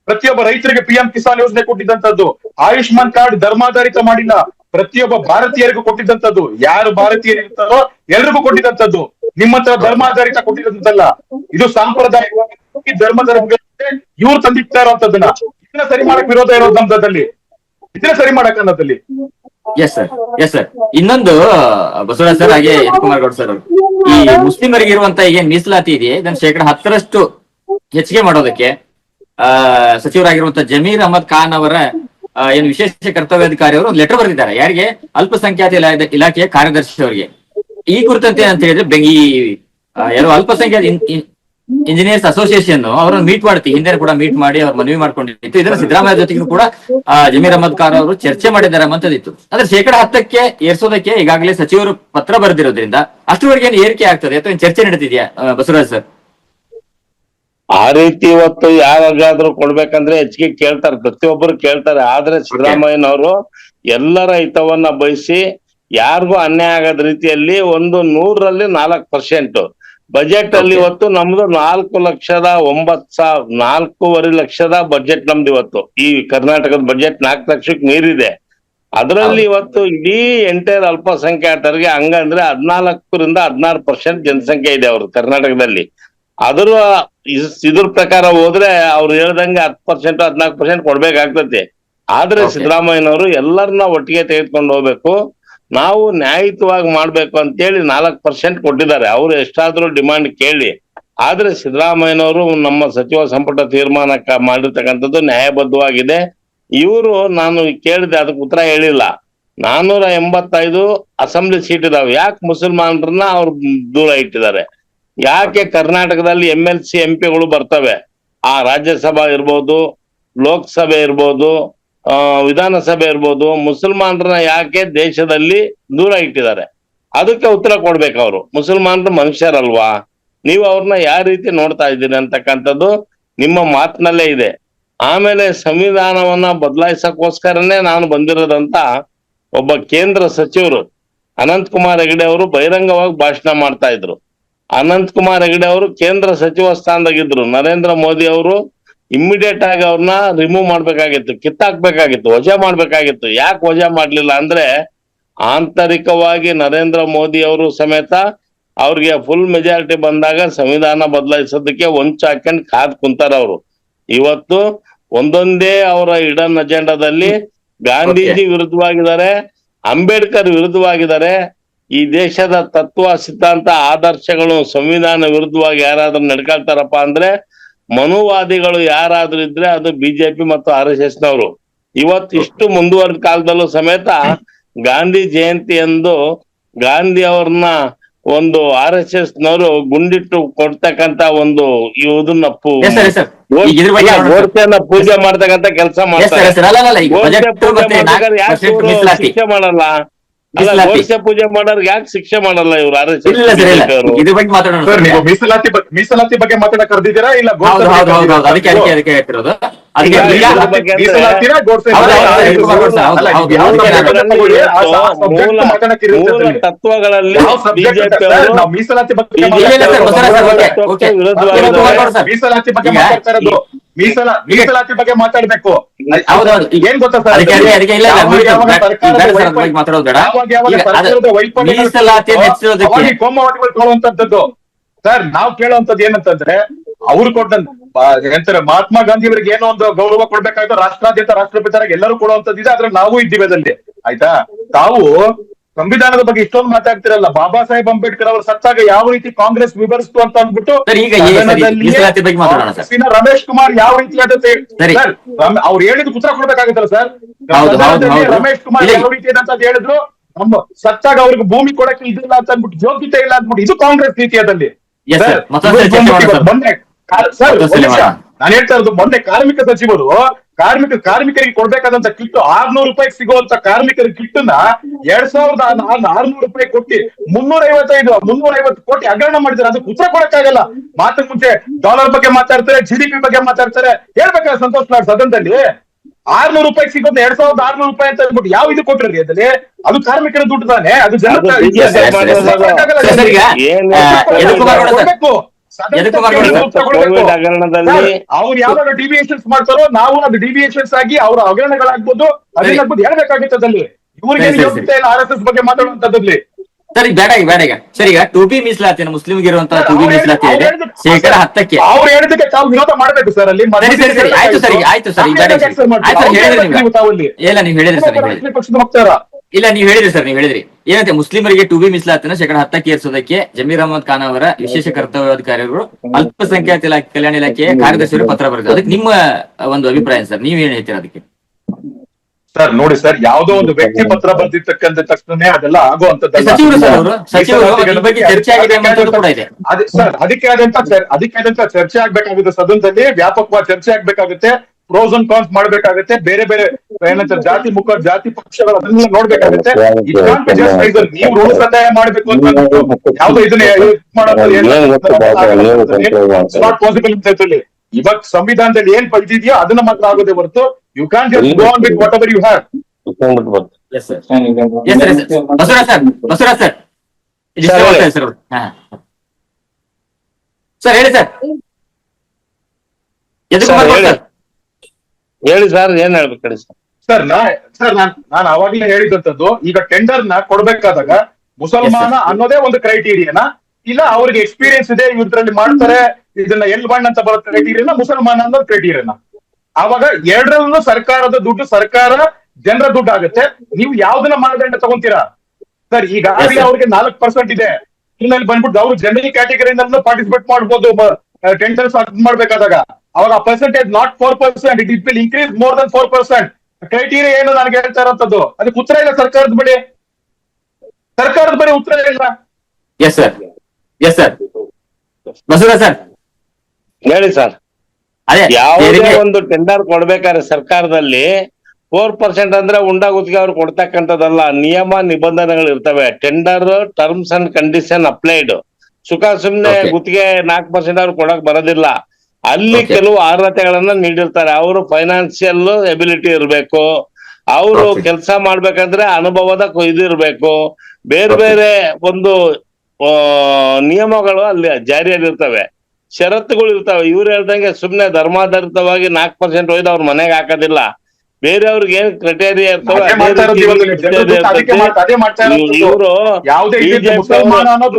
ಪ್ರತಿಯೊಬ್ಬ ರೈತರಿಗೆ PM ಕಿಸಾನ್ ಯೋಜನೆ ಕೊಟ್ಟಿದ್ದಂತದ್ದು. ಆಯುಷ್ಮಾನ್ ಕಾರ್ಡ್ ಧರ್ಮಾಧಾರಿತ ಮಾಡಿಲ್ಲ, ಪ್ರತಿಯೊಬ್ಬ ಭಾರತೀಯರಿಗೂ ಕೊಟ್ಟಿದ್ದಂತದ್ದು. ಯಾರು ಭಾರತೀಯರು ಇರ್ತಾರೋ ಎಲ್ರಿಗೂ ಕೊಟ್ಟಿದ್ದಂತದ್ದು. ನಿಮ್ಮ ಹತ್ರ ಧರ್ಮಾಧಾರಿತ ಕೊಟ್ಟಿದ್ದಂತಲ್ಲ. ಇದು ಸಾಂಪ್ರದಾಯಿಕವಾಗಿ ಧರ್ಮದ ಇವ್ರು ತಂದಿಡ್ತಾ ಇರೋಂಥದ್ದನ್ನ ಇದನ್ನ ಸರಿ ಮಾಡಕ್ ವಿರೋಧ ಇರೋದು ನಮ್ದಲ್ಲಿ. ಇದನ್ನ ಸರಿ ಮಾಡಕ್ ಅನ್ನೋದಲ್ಲಿ. Yes sir. ಇನ್ನೊಂದು ಬಸವರಾಜ್ ಸರ್ ಹಾಗೆ ಕುಮಾರ್ ಗೌಡ್ ಸರ್ ಅವರು, ಈ ಮುಸ್ಲಿಮರಿಗೆ ಇರುವಂತ ಏನ್ ಮೀಸಲಾತಿ ಇದೆಯಾ ಇದನ್ನ 10% ಹೆಚ್ಚಿಗೆ ಮಾಡೋದಕ್ಕೆ ಸಚಿವರಾಗಿರುವಂತ ಜಮೀರ್ ಅಹಮದ್ ಖಾನ್ ಅವರ ಏನು ವಿಶೇಷ ಕರ್ತವ್ಯಾಧಿಕಾರಿ ಅವರು ಒಂದು ಲೆಟರ್ ಬರೆದಿದ್ದಾರೆ. ಯಾರಿಗೆ? ಅಲ್ಪಸಂಖ್ಯಾತ ಇಲಾಖೆಯ ಕಾರ್ಯದರ್ಶಿ ಅವರಿಗೆ. ಈ ಕುರಿತಂತೆ ಅಂತ ಹೇಳಿದ್ರೆ ಈ ಯಾರು ಅಲ್ಪಸಂಖ್ಯಾತ ಇಂಜಿನಿಯರ್ಸ್ ಅಸೋಸಿಯೇಷನ್ ಅವರನ್ನು ಮೀಟ್ ಮಾಡ್ತೀವಿ, ಹಿಂದೆ ಕೂಡ ಮೀಟ್ ಮಾಡಿ ಅವ್ರು ಮನವಿ ಮಾಡ್ಕೊಂಡಿತ್ತು. ಇದನ್ನ ಸಿದ್ದರಾಮಯ್ಯ ಜೊತೆಗೂ ಕೂಡ ಜಮೀರ್ ಅಹಮದ್ ಖಾನ್ ಅವರು ಚರ್ಚೆ ಮಾಡಿದ್ದಾರೆ ಅಂತದಿತ್ತು. ಆದ್ರೆ 10% ಏರ್ಸೋದಕ್ಕೆ ಈಗಾಗಲೇ ಸಚಿವರು ಪತ್ರ ಬರೆದಿರೋದ್ರಿಂದ ಅಷ್ಟರವರೆಗೆ ಏನು ಏರಿಕೆ ಆಗ್ತದೆ ಅಥವಾ ಚರ್ಚೆ ನಡೀತಿದ್ಯಾ ಬಸವರಾಜ್ ಸರ್? ಆ ರೀತಿ ಇವತ್ತು ಯಾರಿಗಾದ್ರೂ ಕೊಡ್ಬೇಕಂದ್ರೆ ಹೆಚ್ಚಿಗೆ ಕೇಳ್ತಾರೆ, ಪ್ರತಿಯೊಬ್ಬರು ಕೇಳ್ತಾರೆ. ಆದ್ರೆ ಸಿದ್ದರಾಮಯ್ಯನವರು ಎಲ್ಲರ ಹಿತವನ್ನ ಬಯಸಿ ಯಾರಿಗೂ ಅನ್ಯಾಯ ಆಗದ ರೀತಿಯಲ್ಲಿ 100ರಲ್ಲಿ 4% ಬಜೆಟ್ ಅಲ್ಲಿ ಇವತ್ತು ನಮ್ದು 4,09,4.5 ಲಕ್ಷದ ಬಜೆಟ್ ನಮ್ದು ಇವತ್ತು. ಈ ಕರ್ನಾಟಕದ ಬಜೆಟ್ 4 ಲಕ್ಷಕ್ಕೆ ಮೀರಿದೆ. ಅದರಲ್ಲಿ ಇವತ್ತು ಇಡೀ ಎಂಟೈರ್ ಅಲ್ಪಸಂಖ್ಯಾತರಿಗೆ ಹಂಗಂದ್ರೆ 14ರಿಂದ 16% ಜನಸಂಖ್ಯೆ ಇದೆ ಅವ್ರು ಕರ್ನಾಟಕದಲ್ಲಿ. ಇದ್ರ ಪ್ರಕಾರ ಹೋದ್ರೆ ಅವ್ರು ಹೇಳ್ದಂಗೆ 10% 14% ಕೊಡ್ಬೇಕಾಗ್ತದೆ. ಆದ್ರೆ ಸಿದ್ದರಾಮಯ್ಯನವರು ಎಲ್ಲರನ್ನ ಒಟ್ಟಿಗೆ ತೆಗೆದುಕೊಂಡು ಹೋಗ್ಬೇಕು, ನಾವು ನ್ಯಾಯಯುತವಾಗಿ ಮಾಡ್ಬೇಕು ಅಂತೇಳಿ 4% ಕೊಟ್ಟಿದ್ದಾರೆ. ಅವ್ರು ಎಷ್ಟಾದ್ರೂ ಡಿಮಾಂಡ್ ಕೇಳಿ. ಆದ್ರೆ ಸಿದ್ದರಾಮಯ್ಯನವರು ನಮ್ಮ ಸಚಿವ ಸಂಪುಟ ತೀರ್ಮಾನ ಮಾಡಿರ್ತಕ್ಕಂಥದ್ದು ನ್ಯಾಯಬದ್ಧವಾಗಿದೆ. ಇವರು ನಾನು ಕೇಳಿದೆ, ಅದಕ್ಕೆ ಉತ್ತರ ಹೇಳಿಲ್ಲ. 485 ಅಸೆಂಬ್ಲಿ ಸೀಟ್ ಇದಾವೆ, ಯಾಕೆ ಮುಸಲ್ಮಾನರನ್ನ ಅವ್ರು ದೂರ ಇಟ್ಟಿದ್ದಾರೆ? ಯಾಕೆ ಕರ್ನಾಟಕದಲ್ಲಿ MLC MP ಗಳು ಬರ್ತವೆ, ಆ ರಾಜ್ಯಸಭಾ ಇರ್ಬೋದು, ಲೋಕಸಭೆ ಇರ್ಬೋದು, ವಿಧಾನಸಭೆ ಇರ್ಬೋದು, ಮುಸಲ್ಮಾನರನ್ನ ಯಾಕೆ ದೇಶದಲ್ಲಿ ದೂರ ಇಟ್ಟಿದ್ದಾರೆ? ಅದಕ್ಕೆ ಉತ್ತರ ಕೊಡ್ಬೇಕು ಅವರು. ಮುಸಲ್ಮಾನರು ಮನುಷ್ಯರಲ್ವಾ? ನೀವು ಅವ್ರನ್ನ ಯಾವ ರೀತಿ ನೋಡ್ತಾ ಇದ್ದೀರಿ ಅಂತಕ್ಕಂಥದ್ದು ನಿಮ್ಮ ಮಾತಿನಲ್ಲೇ ಇದೆ. ಆಮೇಲೆ ಸಂವಿಧಾನವನ್ನ ಬದಲಾಯಿಸಕ್ಕೋಸ್ಕರನೇ ನಾನು ಬಂದಿರೋದಂತ ಒಬ್ಬ ಕೇಂದ್ರ ಸಚಿವರು ಅನಂತ್ ಕುಮಾರ್ ಹೆಗಡೆ ಅವರು ಬಹಿರಂಗವಾಗಿ ಭಾಷಣ ಮಾಡ್ತಾ ಇದ್ರು. ಅನಂತ್ ಕುಮಾರ್ ಹೆಗಡೆ ಅವರು ಕೇಂದ್ರ ಸಚಿವ ಸ್ಥಾನದಾಗಿದ್ರು. ನರೇಂದ್ರ ಮೋದಿ ಅವರು ಇಮ್ಮಿಡಿಯೇಟ್ ಆಗಿ ಅವ್ರನ್ನ ರಿಮೂವ್ ಮಾಡ್ಬೇಕಾಗಿತ್ತು, ಕಿತ್ತಾಕ್ಬೇಕಾಗಿತ್ತು, ವಜಾ ಮಾಡ್ಬೇಕಾಗಿತ್ತು. ಯಾಕೆ ವಜಾ ಮಾಡ್ಲಿಲ್ಲ ಅಂದ್ರೆ ಆಂತರಿಕವಾಗಿ ನರೇಂದ್ರ ಮೋದಿ ಅವರು ಸಮೇತ ಅವ್ರಿಗೆ ಫುಲ್ ಮೆಜಾರಿಟಿ ಬಂದಾಗ ಸಂವಿಧಾನ ಬದಲಾಯಿಸೋದಕ್ಕೆ ಒಂಚು ಹಾಕೊಂಡು ಕಾದ್ ಕುಂತಾರ ಅವರು. ಇವತ್ತು ಒಂದೊಂದೇ ಅವರ ಇಡನ್ ಅಜೆಂಡಾದಲ್ಲಿ ಗಾಂಧೀಜಿ ವಿರುದ್ಧವಾಗಿದ್ದಾರೆ, ಅಂಬೇಡ್ಕರ್ ವಿರುದ್ಧವಾಗಿದ್ದಾರೆ. ಈ ದೇಶದ ತತ್ವ ಸಿದ್ಧಾಂತ ಆದರ್ಶಗಳು ಸಂವಿಧಾನ ವಿರುದ್ಧವಾಗಿ ಯಾರಾದ್ರೂ ನಡ್ಕೊಳ್ತಾರಪ್ಪ ಅಂದ್ರೆ ಮನುವಾದಿಗಳು ಯಾರಾದ್ರೂ ಇದ್ರೆ ಅದು ಬಿಜೆಪಿ ಮತ್ತು RSS ನವರು. ಇವತ್ತು ಇಷ್ಟು ಮುಂದುವರೆದ ಕಾಲದಲ್ಲೂ ಸಮೇತ ಗಾಂಧಿ ಜಯಂತಿ ಎಂದು ಗಾಂಧಿ ಅವ್ರನ್ನ ಒಂದು RSS ನವರು ಗುಂಡಿಟ್ಟು ಕೊಡ್ತಕ್ಕಂತ ಒಂದು ಇದನ್ನ ಗೋಡ್ಸೆಯನ್ನ ಪೂಜೆ ಮಾಡ್ತಕ್ಕಂತ ಕೆಲಸ ಮಾಡ್ತಾರೆ. ಶಿಕ್ಷೆ ಮಾಡಲ್ಲ, ಗೋಡ್ಸೆ ಪೂಜೆ ಮಾಡೋರು ಯಾಕೆ ಶಿಕ್ಷೆ ಮಾಡಲ್ಲ ಇವ್ರು RSS? ಮೀಸಲಾತಿ ಬಗ್ಗೆ ಮಾತಾಡ ಕರೆದಿದ್ದೀರಾ ಇಲ್ಲ? ತತ್ವಗಳಲ್ಲಿ ಮೀಸಲಾತಿ ಬಗ್ಗೆ ಮೀಸಲಾತಿ ಬಗ್ಗೆ ಮಾತಾಡ್ಬೇಕು. ಏನ್ ಗೊತ್ತಾ ಸರ್, ಕೋಮವಾದಿಗಳು ಕೊಡುವಂತದ್ದು. ಸರ್ ನಾವು ಕೇಳುವಂತದ್ದು ಏನಂತಂದ್ರೆ, ಅವ್ರು ಕೊಟ್ಟಂತ ಹೇಳ್ತಾರೆ ಮಹಾತ್ಮ ಗಾಂಧಿ ಅವರಿಗೆ ಏನೋ ಒಂದು ಗೌರವ ಕೊಡ್ಬೇಕಾಯ್ತು, ರಾಷ್ಟ್ರಾದ್ಯಂತ ರಾಷ್ಟ್ರಪಿತರಾಗಿ ಎಲ್ಲರೂ ಕೊಡುವಂತದ್ದಿದೆ. ಆದ್ರೆ ನಾವು ಇದ್ದೀವಿ ಅದಲ್ಲಿ, ಆಯ್ತಾ? ತಾವು ಸಂವಿಧಾನದ ಬಗ್ಗೆ ಇಷ್ಟೊಂದು ಮಾತಾಡ್ತಿರಲ್ಲ. ಬಾಬಾ ಸಾಹೇಬ್ ಅಂಬೇಡ್ಕರ್ ಅವರು ಸತ್ತಾಗ ಯಾವ ರೀತಿ ಕಾಂಗ್ರೆಸ್ ವಿವರಿಸ್ತು ಅಂತ ಅಂದ್ಬಿಟ್ಟು ರಮೇಶ್ ಕುಮಾರ್ ಯಾವ ರೀತಿ ಅವ್ರು ಹೇಳಿದ್ ಉತ್ತರ ಕೊಡ್ಬೇಕಾಗುತ್ತಲ್ಲ ಸರ್. ರಮೇಶ್ ಕುಮಾರ್ ಯಾವ ರೀತಿ ಅಂತ ಹೇಳಿದ್ರು, ನಮ್ಮ ಸತ್ತಾಗ ಅವ್ರಿಗೆ ಭೂಮಿ ಕೊಡಕ್ಕೆ ಇದಿಲ್ಲ ಅಂತ ಅಂದ್ಬಿಟ್ಟು, ಯೋಗ್ಯತೆ ಇಲ್ಲ ಅಂದ್ಬಿಟ್ಟು, ಇದು ಕಾಂಗ್ರೆಸ್ ನೀತಿಯದಲ್ಲಿ. ಮೊನ್ನೆ ನಾನು ಹೇಳ್ತಾ ಇರೋದು, ಮೊನ್ನೆ ಕಾರ್ಮಿಕ ಸಚಿವರು ಕಾರ್ಮಿಕರಿಗೆ ಕೊಡ್ಬೇಕಾದಂತ ಕಿಟ್ 600 ರೂಪಾಯಿಗೆ ಸಿಗುವಂತ ಕಾರ್ಮಿಕರ ಕಿಟ್ಟನ್ನ 2,600 ರೂಪಾಯಿ ಕೊಟ್ಟು 350 ಕೋಟಿ ಹಗರಣ ಮಾಡಿದ್ದಾರೆ. ಅದಕ್ಕೆ ಉತ್ತರ ಕೊಡಕ್ಕಾಗಲ್ಲ. ಮಾತಿನ ಮುಂಚೆ ಡಾಲರ್ ಬಗ್ಗೆ ಮಾತಾಡ್ತಾರೆ, GDP ಬಗ್ಗೆ ಮಾತಾಡ್ತಾರೆ. ಹೇಳ್ಬೇಕಾದ್ರೆ ಸಂತೋಷ್ ಲಾಡ್ ಸದನದಲ್ಲಿ ₹600 ಸಿಗೋದು 2600 ಅಂತ ಅಂದ್ಬಿಟ್ಟು ಯಾವ ಇದು ಕೊಟ್ರಿ ಅದಲ್ಲಿ? ಅದು ಕಾರ್ಮಿಕರ ದುಡ್ಡು ತಾನೆ, ಅದು ಜನ ಅದು BJP ಏನ್ ಕೊಡ್ಬೇಕು. ಕೋವಿಡ್ ಹಗರಣದಲ್ಲಿ ಅವ್ರು ಯಾವಾಗ ಡಿವಿಯೇಷನ್ಸ್ ಮಾಡ್ತಾರೋ ನಾವು ಅದು ಡಿವಿಯೇಷನ್ಸ್ ಆಗಿ ಅವ್ರ ಹಗರಣಗಳಾಗ್ಬೋದು, ಅದೇನಾಗ್ಬೋದು ಹೇಳ್ಬೇಕಾಗಿತ್ತು ಅದಲ್ಲಿ. ಇವ್ರಿಗೆ ಯೋಗ್ಯತೆ ಇಲ್ಲ RSS ಬಗ್ಗೆ ಮಾತಾಡುವಂತದ್ದಲ್ಲಿ. ಸರ್ ಈಗ ಬೇಡ ಈಗ ಸರ್, ಈಗ ಟು ಬಿ ಮೀಸಲಾತಿ ಮುಸ್ಲಿಮ್ಗೆ ಇರುವಂತಹ ಟು ಬಿ ಮೀಸಲಾತಿ ಇದೆ ಶೇಕಡ 10ಕ್ಕೆ. ಅವ್ರು ಹೇಳಿದಕ್ಕೆ ತಾವು ವಿರೋಧ ಮಾಡ್ಬೇಕು ಸರ್ ಅಲ್ಲಿ. ಸರಿ ಆಯ್ತು ಸರ್, ಆಯ್ತು ಸರ್, ಈಗ ಬೇಡ ಇಲ್ಲ ನೀವು ಹೇಳಿದ್ರಿ ಸರ್, ಪಕ್ಷದ ವಕ್ತಾರ ಇಲ್ಲ ನೀವು ಹೇಳಿದ್ರಿ ಏನಂತೆ ಮುಸ್ಲಿಮರಿಗೆ ಟು ಬಿ ಮೀಸಲಾತಿನ ಶೇಕಡ 10ಕ್ಕೆ ಏರಿಸೋದಕ್ಕೆ ಜಮೀರ್ ಅಹಮದ್ ಖಾನ್ ಅವರ ವಿಶೇಷ ಕರ್ತವ್ಯಾಧಿಕಾರಿಗಳು ಅಲ್ಪಸಂಖ್ಯಾತ ಕಲ್ಯಾಣ ಇಲಾಖೆಯ ಕಾರ್ಯದರ್ಶಿಗಳು ಪತ್ರ ಬರೆದಿದ್ದಾರೆ. ಅದಕ್ಕೆ ನಿಮ್ಮ ಒಂದು ಅಭಿಪ್ರಾಯ ಸರ್, ನೀವ್ ಏನ್ ಹೇಳ್ತೀರಾ ಅದಕ್ಕೆ? ಸರ್ ನೋಡಿ ಸರ್, ಯಾವ್ದೋ ಒಂದು ವ್ಯಕ್ತಿ ಪತ್ರ ಬರ್ದಿರ್ತಕ್ಕಂಥ ತಕ್ಷಣ ಅದೆಲ್ಲ ಆಗುವಂತದ್ದಲ್ಲ. ಸಚಿವರು ಈ ಬಗ್ಗೆ ಚರ್ಚೆ ಆಗಿದೆ ಎಂಬುದು ಕೂಡ ಇದೆ. ಸರ್ ಅದಕ್ಕೆ ಆದಂತ ಚರ್ಚೆ ಆಗ್ಬೇಕಾಗುತ್ತೆ, ಸದನದಲ್ಲಿ ವ್ಯಾಪಕವಾದ ಚರ್ಚೆ ಆಗ್ಬೇಕಾಗುತ್ತೆ, ಪ್ರೋಸ್ ಅಂಡ್ ಕಾನ್ಸ್ ಮಾಡ್ಬೇಕಾಗುತ್ತೆ, ಬೇರೆ ಬೇರೆ ಏನಂತಾರೆ ಜಾತಿ ಪಕ್ಷಗಳು ಅದನ್ನೆಲ್ಲ ನೋಡ್ಬೇಕಾಗುತ್ತೆ. ನೀವು ಋಣ ಸಂದಾಯ ಮಾಡ್ಬೇಕು ಅಂತ ಯಾವ್ದೋ ಇದನ್ನ ಪಾಸಿಬಲ್ ಅಂತ ಇವಾಗ ಸಂವಿಧಾನದಲ್ಲಿ ಏನ್ ಪಡೆದಿದೆಯೋ ಅದನ್ನ ಮಾತ್ರ ಆಗೋದೇ ಹೊರತು you can just go on with whatever you have. Sir ಹೇಳಿ ಸರ್. ಹೇಳಿ ಸರ್, ಏನ್ ಹೇಳ್ಬೇಕು ಹೇಳಿ ಸರ್. ಸರ್ ನಾನು ಅವಾಗ್ಲೇ ಹೇಳಿದಂತದ್ದು, ಈಗ ಟೆಂಡರ್ ನ ಕೊಡ್ಬೇಕಾದಾಗ ಮುಸಲ್ಮಾನ ಅನ್ನೋದೇ ಒಂದು ಕ್ರೈಟೀರಿಯಾನ, ಇಲ್ಲ ಅವ್ರಿಗೆ ಎಕ್ಸ್ಪೀರಿಯನ್ಸ್ ಇದೆ ಇದ್ರಲ್ಲಿ ಮಾಡ್ತಾರೆ ಇದನ್ನ L1 ಅಂತ ಬರೋ ಕ್ರೈಟೀರಿಯಾನ, ಮುಸಲ್ಮಾನ ಅನ್ನೋದು ಕ್ರೈಟೀರಿಯಾನ. ಆವಾಗ ಎರಡರಲ್ಲೂ ಸರ್ಕಾರದ ದುಡ್ಡು, ಸರ್ಕಾರ ಜನರ ದುಡ್ಡು ಆಗುತ್ತೆ. ನೀವು ಯಾವ್ದನ್ನ ಮಾನದಂಡ ತಗೊಂತೀರಾ ಸರ್? ಈಗಾಗಲೇ ಅವ್ರಿಗೆ 4% ಇದೆ, ಇಲ್ಲಿ ಬಂದ್ಬಿಟ್ಟು ಅವ್ರು ಜನರಲ್ ಕ್ಯಾಟಗರಿನಲ್ಲೂ ಪಾರ್ಟಿಸಿಪೇಟ್ ಮಾಡ್ಬೋದು ಟೆಂಡರ್ಸ್ ಮಾಡ್ಬೇಕಾದಾಗ. ಅವಾಗ percentage not 4%, it will increase more than 4%. Criteria ಏನು ನನಗೆ ಹೇಳ್ತಾ ಇರೋಂಥದ್ದು? ಅದಕ್ಕೆ ಉತ್ತರ ಇಲ್ಲ ಸರ್ಕಾರದ ಬಳಿ ಉತ್ತರ ಇಲ್ಲ. ಎಸ್ ಸರ್ ಬಸವರಾಜ್ ಸರ್ ಹೇಳಿ ಸರ್. ಯಾವುದೇ ಒಂದು ಟೆಂಡರ್ ಕೊಡ್ಬೇಕಾದ್ರೆ ಸರ್ಕಾರದಲ್ಲಿ 4% ಅಂದ್ರೆ ಗುತ್ತಿಗೆ ಅವ್ರು ಕೊಡ್ತಕ್ಕಂಥದ್ದಲ್ಲ, ನಿಯಮ ನಿಬಂಧನೆಗಳು ಇರ್ತವೆ. Tender terms and condition applied. ಸುಮ್ನೆ ಗುತ್ತಿಗೆ 4% ಅವ್ರು ಕೊಡಕ್ ಬರೋದಿಲ್ಲ. ಅಲ್ಲಿ ಕೆಲವು ಅರ್ಹತೆಗಳನ್ನ ನೀಡಿರ್ತಾರೆ. ಅವರು ಫೈನಾನ್ಸಿಯಲ್ ಎಬಿಲಿಟಿ ಇರ್ಬೇಕು, ಅವರು ಕೆಲಸ ಮಾಡ್ಬೇಕಂದ್ರೆ ಅನುಭವದ ಇದು ಇರ್ಬೇಕು, ಬೇರೆ ಬೇರೆ ಒಂದು ನಿಯಮಗಳು ಅಲ್ಲಿ ಜಾರಿಯಲ್ಲಿ ಇರ್ತವೆ, ಷರತ್ತುಗಳು ಇರ್ತವೆ. ಇವ್ರು ಹೇಳ್ದಂಗೆ ಸುಮ್ನೆ ಧರ್ಮಾಧಾರಿತವಾಗಿ 4% ಒಯ್ದು ಅವ್ರ ಮನೆಗೆ ಹಾಕೋದಿಲ್ಲ. ಬೇರೆಯವ್ರಿಗೆ ಏನ್ ಕ್ರೈಟೇರಿಯಾ ಇರ್ತವೆ ಇವರು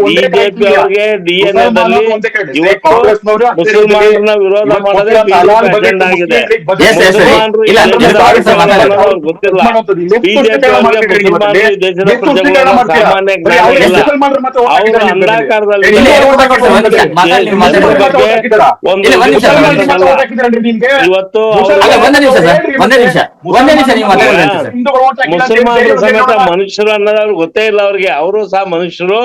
ಬಿಜೆಪಿ ಅವ್ರಿಗೆ DNA ದಲ್ಲಿ ಇವತ್ತು ಮುಸಲ್ಮಾನರನ್ನ ವಿರೋಧ ಮಾಡೋದೇ ಅಜೆಂಡಾ ಆಗಿದೆ. ಗೊತ್ತಿಲ್ಲ ಬಿಜೆಪಿ ಅವ್ರಿಗೆ ಮುಸಲ್ಮಾನರು ದೇಶದ ಪ್ರಜೆಗಳ ಸಾಮಾನ್ಯ ಜ್ಞಾನ ಇಲ್ಲ. ಅವರು ಅಂಧಾಕಾರದಲ್ಲಿ ಇವತ್ತು ಮುಸಲ್ಮಾನರು ಸಮೇತ ಮನುಷ್ಯರು ಅನ್ನೋದು ಅವ್ರಿಗೆ ಗೊತ್ತೇ ಇಲ್ಲ. ಅವ್ರಿಗೆ ಅವರು ಸಹ ಮನುಷ್ಯರು,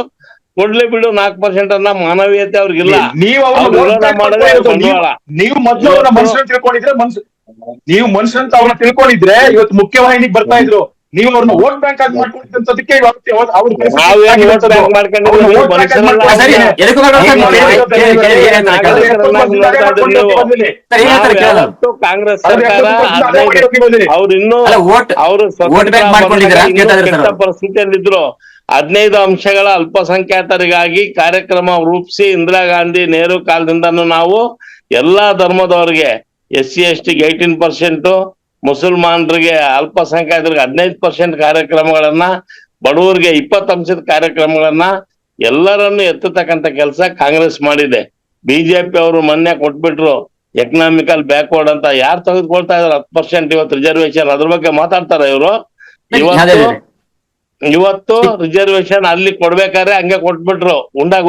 ಕೊಡ್ಲಿ ಬಿಡು 4% ಅನ್ನ ಮಾನವೀಯತೆ ಅವ್ರಿಗಿಲ್ಲ. ವಿರೋಧ ಮಾಡೋದೇ ಬಂಡವಾಳ. ನೀವು ಮೊದಲು ಮನುಷ್ಯಂತ ಅವ್ರನ್ನ ತಿಳ್ಕೊಂಡಿದ್ರೆ ಇವತ್ತು ಮುಖ್ಯವಾಹಿನಿಗೆ ಬರ್ತಾ ಇದ್ರು. ನೀವು ಅವ್ರನ್ನ ವೋಟ್ ಬ್ಯಾಂಕ್ ಆಗಿ ಮಾಡ್ಕೊಂಡಿದ್ದಕ್ಕೆ ಕಾಂಗ್ರೆಸ್ ಸರ್ಕಾರ ಅವ್ರು ಇನ್ನೂ ಅವರು ಕೆಟ್ಟ ಪರಿಸ್ಥಿತಿಯಲ್ಲಿದ್ರು. 15 ಅಂಶಗಳ ಅಲ್ಪಸಂಖ್ಯಾತರಿಗಾಗಿ ಕಾರ್ಯಕ್ರಮ ರೂಪಿಸಿ ಇಂದಿರಾ ಗಾಂಧಿ ನೆಹರು ಕಾಲದಿಂದನೂ ನಾವು ಎಲ್ಲಾ ಧರ್ಮದವರಿಗೆ SC ST ಗೆ 18%, ಮುಸಲ್ಮಾನರಿಗೆ ಅಲ್ಪಸಂಖ್ಯಾತರಿಗೆ 15% ಕಾರ್ಯಕ್ರಮಗಳನ್ನ, ಬಡವರಿಗೆ 20% ಕಾರ್ಯಕ್ರಮಗಳನ್ನ ಎಲ್ಲರನ್ನು ಎತ್ತತಕ್ಕಂತ ಕೆಲಸ ಕಾಂಗ್ರೆಸ್ ಮಾಡಿದೆ. ಬಿಜೆಪಿ ಅವರು ಮೊನ್ನೆ ಕೊಟ್ಬಿಟ್ರು ಎಕನಾಮಿಕಲ್ ಬ್ಯಾಕ್ವರ್ಡ್ ಅಂತ. ಯಾರು ತೆಗೆದುಕೊಳ್ತಾ ಇದಾರೆ 10% ಇವತ್ತು ರಿಸರ್ವೇಶನ್? ಅದ್ರ ಬಗ್ಗೆ ಮಾತಾಡ್ತಾರ ಇವರು? ಇವತ್ತು ರಿಸರ್ವೇಶನ್ ಅಲ್ಲಿ ಕೊಡ್ಬೇಕಾದ್ರೆ ಹಂಗೆ ಕೊಟ್ಬಿಟ್ರು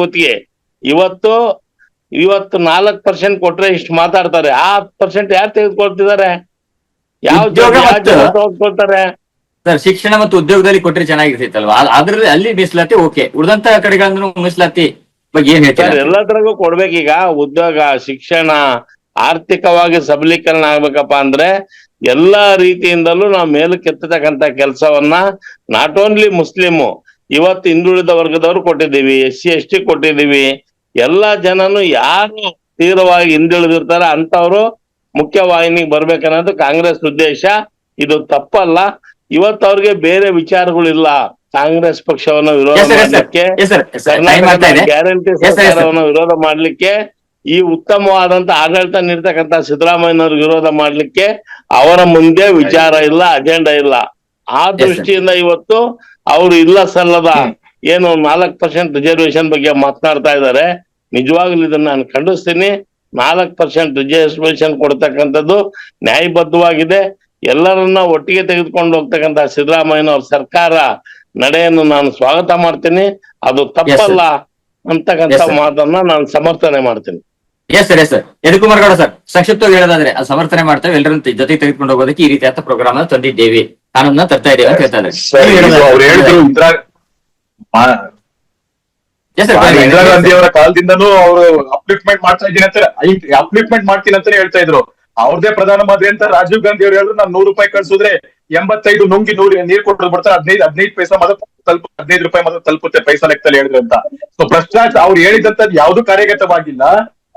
ಗುತ್ತಿಗೆ. ಇವತ್ತು 4% ಕೊಟ್ರೆ ಇಷ್ಟು ಮಾತಾಡ್ತಾರೆ. ಆ 10% ಯಾರು ತೆಗೆದುಕೊಳ್ತಿದ್ದಾರೆ? ಯಾವ ತೆಗೆದುಕೊಳ್ತಾರೆ? ಸರ್ ಶಿಕ್ಷಣ ಮತ್ತು ಉದ್ಯೋಗದಲ್ಲಿ ಕೊಟ್ಟರೆ ಚೆನ್ನಾಗಿರ್ತೈತಲ್ವಾ? ಅದ್ರಲ್ಲಿ ಅಲ್ಲಿ ಮೀಸಲಾತಿ ಓಕೆ, ಉಳಿದಂತ ಕಡೆಗಳನ್ನು ಮೀಸಲಾತಿ ಬಗ್ಗೆ ಏನ್ ಹೇಳ್ತಾರೆ? ಎಲ್ಲದ್ರಾಗೂ ಕೊಡ್ಬೇಕೀಗ. ಉದ್ಯೋಗ, ಶಿಕ್ಷಣ, ಆರ್ಥಿಕವಾಗಿ ಸಬಲೀಕರಣ ಆಗ್ಬೇಕಪ್ಪ ಅಂದ್ರೆ ಎಲ್ಲಾ ರೀತಿಯಿಂದಲೂ ನಾವು ಮೇಲಕ್ಕೆತ್ತತಕ್ಕಂತ ಕೆಲಸವನ್ನ ನಾಟ್ ಓನ್ಲಿ ಮುಸ್ಲಿಮು, ಇವತ್ತು ಹಿಂದುಳಿದ ವರ್ಗದವ್ರು ಕೊಟ್ಟಿದ್ದೀವಿ, SC ST ಕೊಟ್ಟಿದ್ದೀವಿ. ಎಲ್ಲಾ ಜನನು ಯಾರು ತೀವ್ರವಾಗಿ ಹಿಂದುಳಿದಿರ್ತಾರೆ ಅಂತವ್ರು ಮುಖ್ಯವಾಹಿನಿಗೆ ಬರ್ಬೇಕನ್ನೋದು ಕಾಂಗ್ರೆಸ್ ಉದ್ದೇಶ. ಇದು ತಪ್ಪಲ್ಲ. ಇವತ್ತು ಅವ್ರಿಗೆ ಬೇರೆ ವಿಚಾರಗಳಿಲ್ಲ. ಕಾಂಗ್ರೆಸ್ ಪಕ್ಷವನ್ನ ವಿರೋಧ ಮಾಡ್ಲಿಕ್ಕೆ, ಗ್ಯಾರಂಟಿ ಸರ್ಕಾರವನ್ನ ವಿರೋಧ ಮಾಡ್ಲಿಕ್ಕೆ, ಈ ಉತ್ತಮವಾದಂತ ಆಡಳಿತ ನೀಡ್ತಕ್ಕಂತ ಸಿದ್ದರಾಮಯ್ಯನವ್ರ ವಿರೋಧ ಮಾಡ್ಲಿಕ್ಕೆ ಅವರ ಮುಂದೆ ವಿಚಾರ ಇಲ್ಲ, ಅಜೆಂಡಾ ಇಲ್ಲ. ಆ ದೃಷ್ಟಿಯಿಂದ ಇವತ್ತು ಅವರು ಇಲ್ಲ ಸಲ್ಲದ ಏನು 4% ರಿಸರ್ವೇಶನ್ ಬಗ್ಗೆ ಮಾತನಾಡ್ತಾ ಇದ್ದಾರೆ. ನಿಜವಾಗ್ಲೂ ಇದನ್ನ ನಾನು ಖಂಡಿಸ್ತೀನಿ. 4% ರಿಸರ್ವೇಶನ್ ಕೊಡ್ತಕ್ಕಂಥದ್ದು ನ್ಯಾಯಬದ್ಧವಾಗಿದೆ. ಎಲ್ಲರನ್ನ ಒಟ್ಟಿಗೆ ತೆಗೆದುಕೊಂಡು ಹೋಗ್ತಕ್ಕಂಥ ಸಿದ್ದರಾಮಯ್ಯನವ್ರ ಸರ್ಕಾರ ನಡೆಯನ್ನು ನಾನು ಸ್ವಾಗತ ಮಾಡ್ತೀನಿ. ಅದು ತಪ್ಪಲ್ಲ ಅಂತಕ್ಕಂಥ ಮಾತನ್ನ ನಾನು ಸಮರ್ಥನೆ ಮಾಡ್ತೀನಿ. Yes sir, yes sir. Yadukumar Gowda sir, ಸಂಕ್ಷಿಪ್ತವಾಗಿ ಹೇಳೋದಾದ್ರೆ ಅದು ಸಮರ್ಥನೆ ಮಾಡ್ತೇವೆ, ಎಲ್ಲರನ್ನ ಜೊತೆಗೆ ತೆಗೆದುಕೊಂಡು ಹೋಗೋದಕ್ಕೆ ಈ ರೀತಿಯಾದ ಪ್ರೋಗ್ರಾಮ್ ಅನ್ನು ತಂದಿದ್ದೇವೆ, ಕಾನೂನನ್ನ ತರ್ತಾ ಇದ್ದೇವೆ ಅಂತ ಹೇಳ್ತಾ ಇದ್ದಾರೆ. ಅವ್ರು ಹೇಳಿದ್ರು ಇಂದಿರಾ ಗಾಂಧಿ ಅವರ ಕಾಲದಿಂದನೂ ಅವರು ಅಪ್ಲಿಫ್ಟ್ಮೆಂಟ್ ಮಾಡ್ತಾ ಇದ್ದೀನಿ ಅಂತ, ಅಪ್ಲಿಫ್ಟ್ಮೆಂಟ್ ಮಾಡ್ತೀನಿ ಅಂತಾನೆ ಹೇಳ್ತಾ ಇದ್ರು. ಅವ್ರದೇ ಪ್ರಧಾನಮಂತ್ರಿ ಅಂತ ರಾಜೀವ್ ಗಾಂಧಿ ಅವ್ರು ಹೇಳಿದ್ರು, ನಾನು 100 ರೂಪಾಯಿ ಕಳ್ಸಿದ್ರೆ 85 ನುಂಗಿ ನೀರ್ ಕೊಟ್ಟು ಬರ್ತಾರೆ, 15 ಪೈಸಾ ಮಾತ್ರ 15 ರೂಪಾಯಿ ಮಾತ್ರ ತಲುಪುತ್ತೆ ಪೈಸಾ ಲೆಕ್ಕದಲ್ಲಿ ಹೇಳಿದ್ರು ಅಂತ. ಸೊ ಭ್ರಷ್ಟಾಚಾರ ಅವ್ರು ಹೇಳಿದಂತದ್ದು ಯಾವ್ದು ಕಾರ್ಯಗತವಾಗಿಲ್ಲ.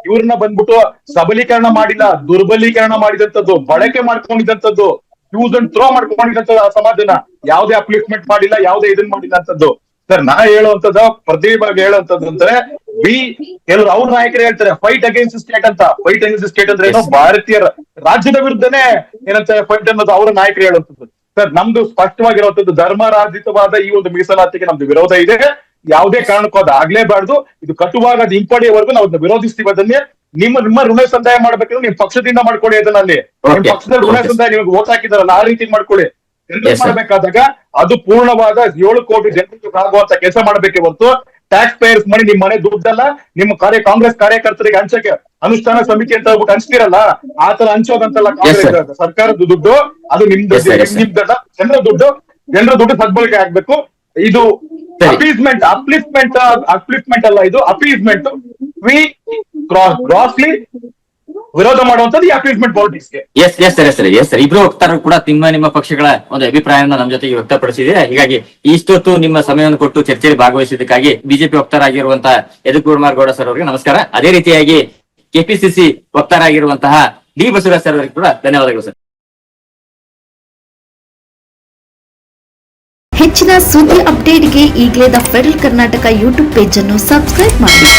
ಇವ್ರನ್ನ ಬಂದ್ಬಿಟ್ಟು ಸಬಲೀಕರಣ ಮಾಡಿಲ್ಲ, ದುರ್ಬಲೀಕರಣ ಮಾಡಿದಂತದ್ದು, ಬಳಕೆ ಮಾಡ್ಕೊಂಡಿದ್ದಂಥದ್ದು, ಯೂಸ್ ಅಂಡ್ ಥ್ರೋ ಮಾಡ್ಕೊಂಡಿದ್ದಂಥದ್ದು ಆ ಸಮಾಜನ. ಯಾವುದೇ ಅಪ್ಲಿಫ್ಟ್ಮೆಂಟ್ ಮಾಡಿಲ್ಲ, ಯಾವುದೇ ಇದನ್ ಮಾಡಿಲ್ಲ ಅಂತದ್ದು. ಸರ್ ನಾ ಹೇಳುವಂತದ ಪ್ರತಿಭಾಗ ಹೇಳುವಂತದ್ದು ಅಂದ್ರೆ ಕೆಲವರು ಅವ್ರ ನಾಯಕರು ಹೇಳ್ತಾರೆ ಫೈಟ್ ಅಗೇನ್ಸ್ಟ್ ಸ್ಟೇಟ್ ಅಂತ. ಫೈಟ್ ಅಗೇನ್ಸ್ಟ್ ಸ್ಟೇಟ್ ಅಂದ್ರೆ ಏನೋ ಭಾರತೀಯ ರಾಜ್ಯದ ವಿರುದ್ಧನೇ ಏನಂತಾರೆ ಫೈಟ್ ಅನ್ನೋದು ಅವರ ನಾಯಕರು ಹೇಳುವಂತದ್ದು. ಸರ್ ನಮ್ದು ಸ್ಪಷ್ಟವಾಗಿರುವಂತದ್ದು ಧರ್ಮರಾಜಿತವಾದ ಈ ಒಂದು ಮೀಸಲಾತಿಗೆ ನಮ್ದು ವಿರೋಧ ಇದೆ. ಯಾವುದೇ ಕಾರಣಕ್ಕೂ ಅದು ಆಗ್ಲೇಬಾರ್ದು. ಇದು ಕಟುವಾಗ ಅದು ಹಿಂಪಡೆಯವರೆಗೂ ನಾವು ಅದನ್ನ ವಿರೋಧಿಸ್ತೀವಿ. ಅದನ್ನೇ ನಿಮ್ಮ ಋಣ ಸಂದಾಯ ಮಾಡ್ಬೇಕಂದ್ರೆ ನಿಮ್ ಪಕ್ಷದಿಂದ ಮಾಡ್ಕೊಳ್ಳಿ. ಅದನ್ನಲ್ಲಿ ನಿಮ್ ಪಕ್ಷದಲ್ಲಿ ಋಣ ಸಂದಾಯ ನಿಮ್ಗೆ ಓಟ್ ಹಾಕಿದಾರಲ್ಲ ಆ ರೀತಿ ಮಾಡ್ಕೊಳ್ಳಿ. ಮಾಡ್ಬೇಕಾದಾಗ ಅದು ಪೂರ್ಣವಾದ 7 ಕೋಟಿ ಜನರಿಗೆ ಆಗುವಂತ ಕೆಲಸ ಮಾಡಬೇಕೆ ಹೊರತು ಟ್ಯಾಕ್ಸ್ ಪೇಯರ್ಸ್ ಮನಿ ನಿಮ್ ಮನೆ ದುಡ್ಡಲ್ಲ. ನಿಮ್ಮ ಕಾಂಗ್ರೆಸ್ ಕಾರ್ಯಕರ್ತರಿಗೆ ಹಂಚಕ್ಕೆ ಅನುಷ್ಠಾನ ಸಮಿತಿ ಅಂತ ಹೇಳ್ಬಿಟ್ಟು ಹಂಚ್ತಿರಲ್ಲ, ಆ ತರ ಹಂಚೋದಂತಲ್ಲ ಕಾಂಗ್ರೆಸ್ ಸರ್ಕಾರದ ದುಡ್ಡು. ಅದು ನಿಮ್ದು ಜನರ ದುಡ್ಡು ಸದ್ಬಳಕೆ ಆಗ್ಬೇಕು. ಇದು ಅಪ್ಲಿಫ್ಟ್ಮೆಂಟ್ ಅಲ್ಲ, ಇದು ಅಪೀಸ್ಮೆಂಟ್. ಗ್ರಾಸ್ಲಿ ವಿರೋಧ ಮಾಡುವಂತದ್ದು ಈ ಅಪೀಸ್ಮೆಂಟ್ ಪಾಲಿಟಿಕ್ಸ್ಗೆ. Yes sir. ಇಬ್ರು ವಕ್ತಾರರು ಕೂಡ ನಿಮ್ಮ ಪಕ್ಷಗಳ ಒಂದು ಅಭಿಪ್ರಾಯವನ್ನು ನಮ್ಮ ಜೊತೆಗೆ ವ್ಯಕ್ತಪಡಿಸಿದೆ. ಹೀಗಾಗಿ ಇಷ್ಟೊತ್ತು ನಿಮ್ಮ ಸಮಯವನ್ನು ಕೊಟ್ಟು ಚರ್ಚೆಯಲ್ಲಿ ಭಾಗವಹಿಸಿದ್ದಕ್ಕಾಗಿ ಬಿಜೆಪಿ ವಕ್ತಾರಾಗಿರುವಂತಹ ಯದುಕುಮಾರ್ ಗೌಡ ಸರ್ ಅವರಿಗೆ ನಮಸ್ಕಾರ. ಅದೇ ರೀತಿಯಾಗಿ ಕೆಪಿಸಿಸಿ ವಕ್ತಾರಾಗಿರುವಂತಹ ಡಿ ಬಸವರಾಜ್ ಸರ್ ಅವರಿಗೆ ಕೂಡ ಧನ್ಯವಾದಗಳು ಸರ್. ಹೆಚ್ಚಿನ ಸುದ್ದಿ ಅಪ್ಡೇಟ್ಗೆ ಈಗಲೇ the federal Karnataka YouTube page ಅನ್ನು ಸಬ್ಸ್ಕ್ರೈಬ್ ಮಾಡಿ.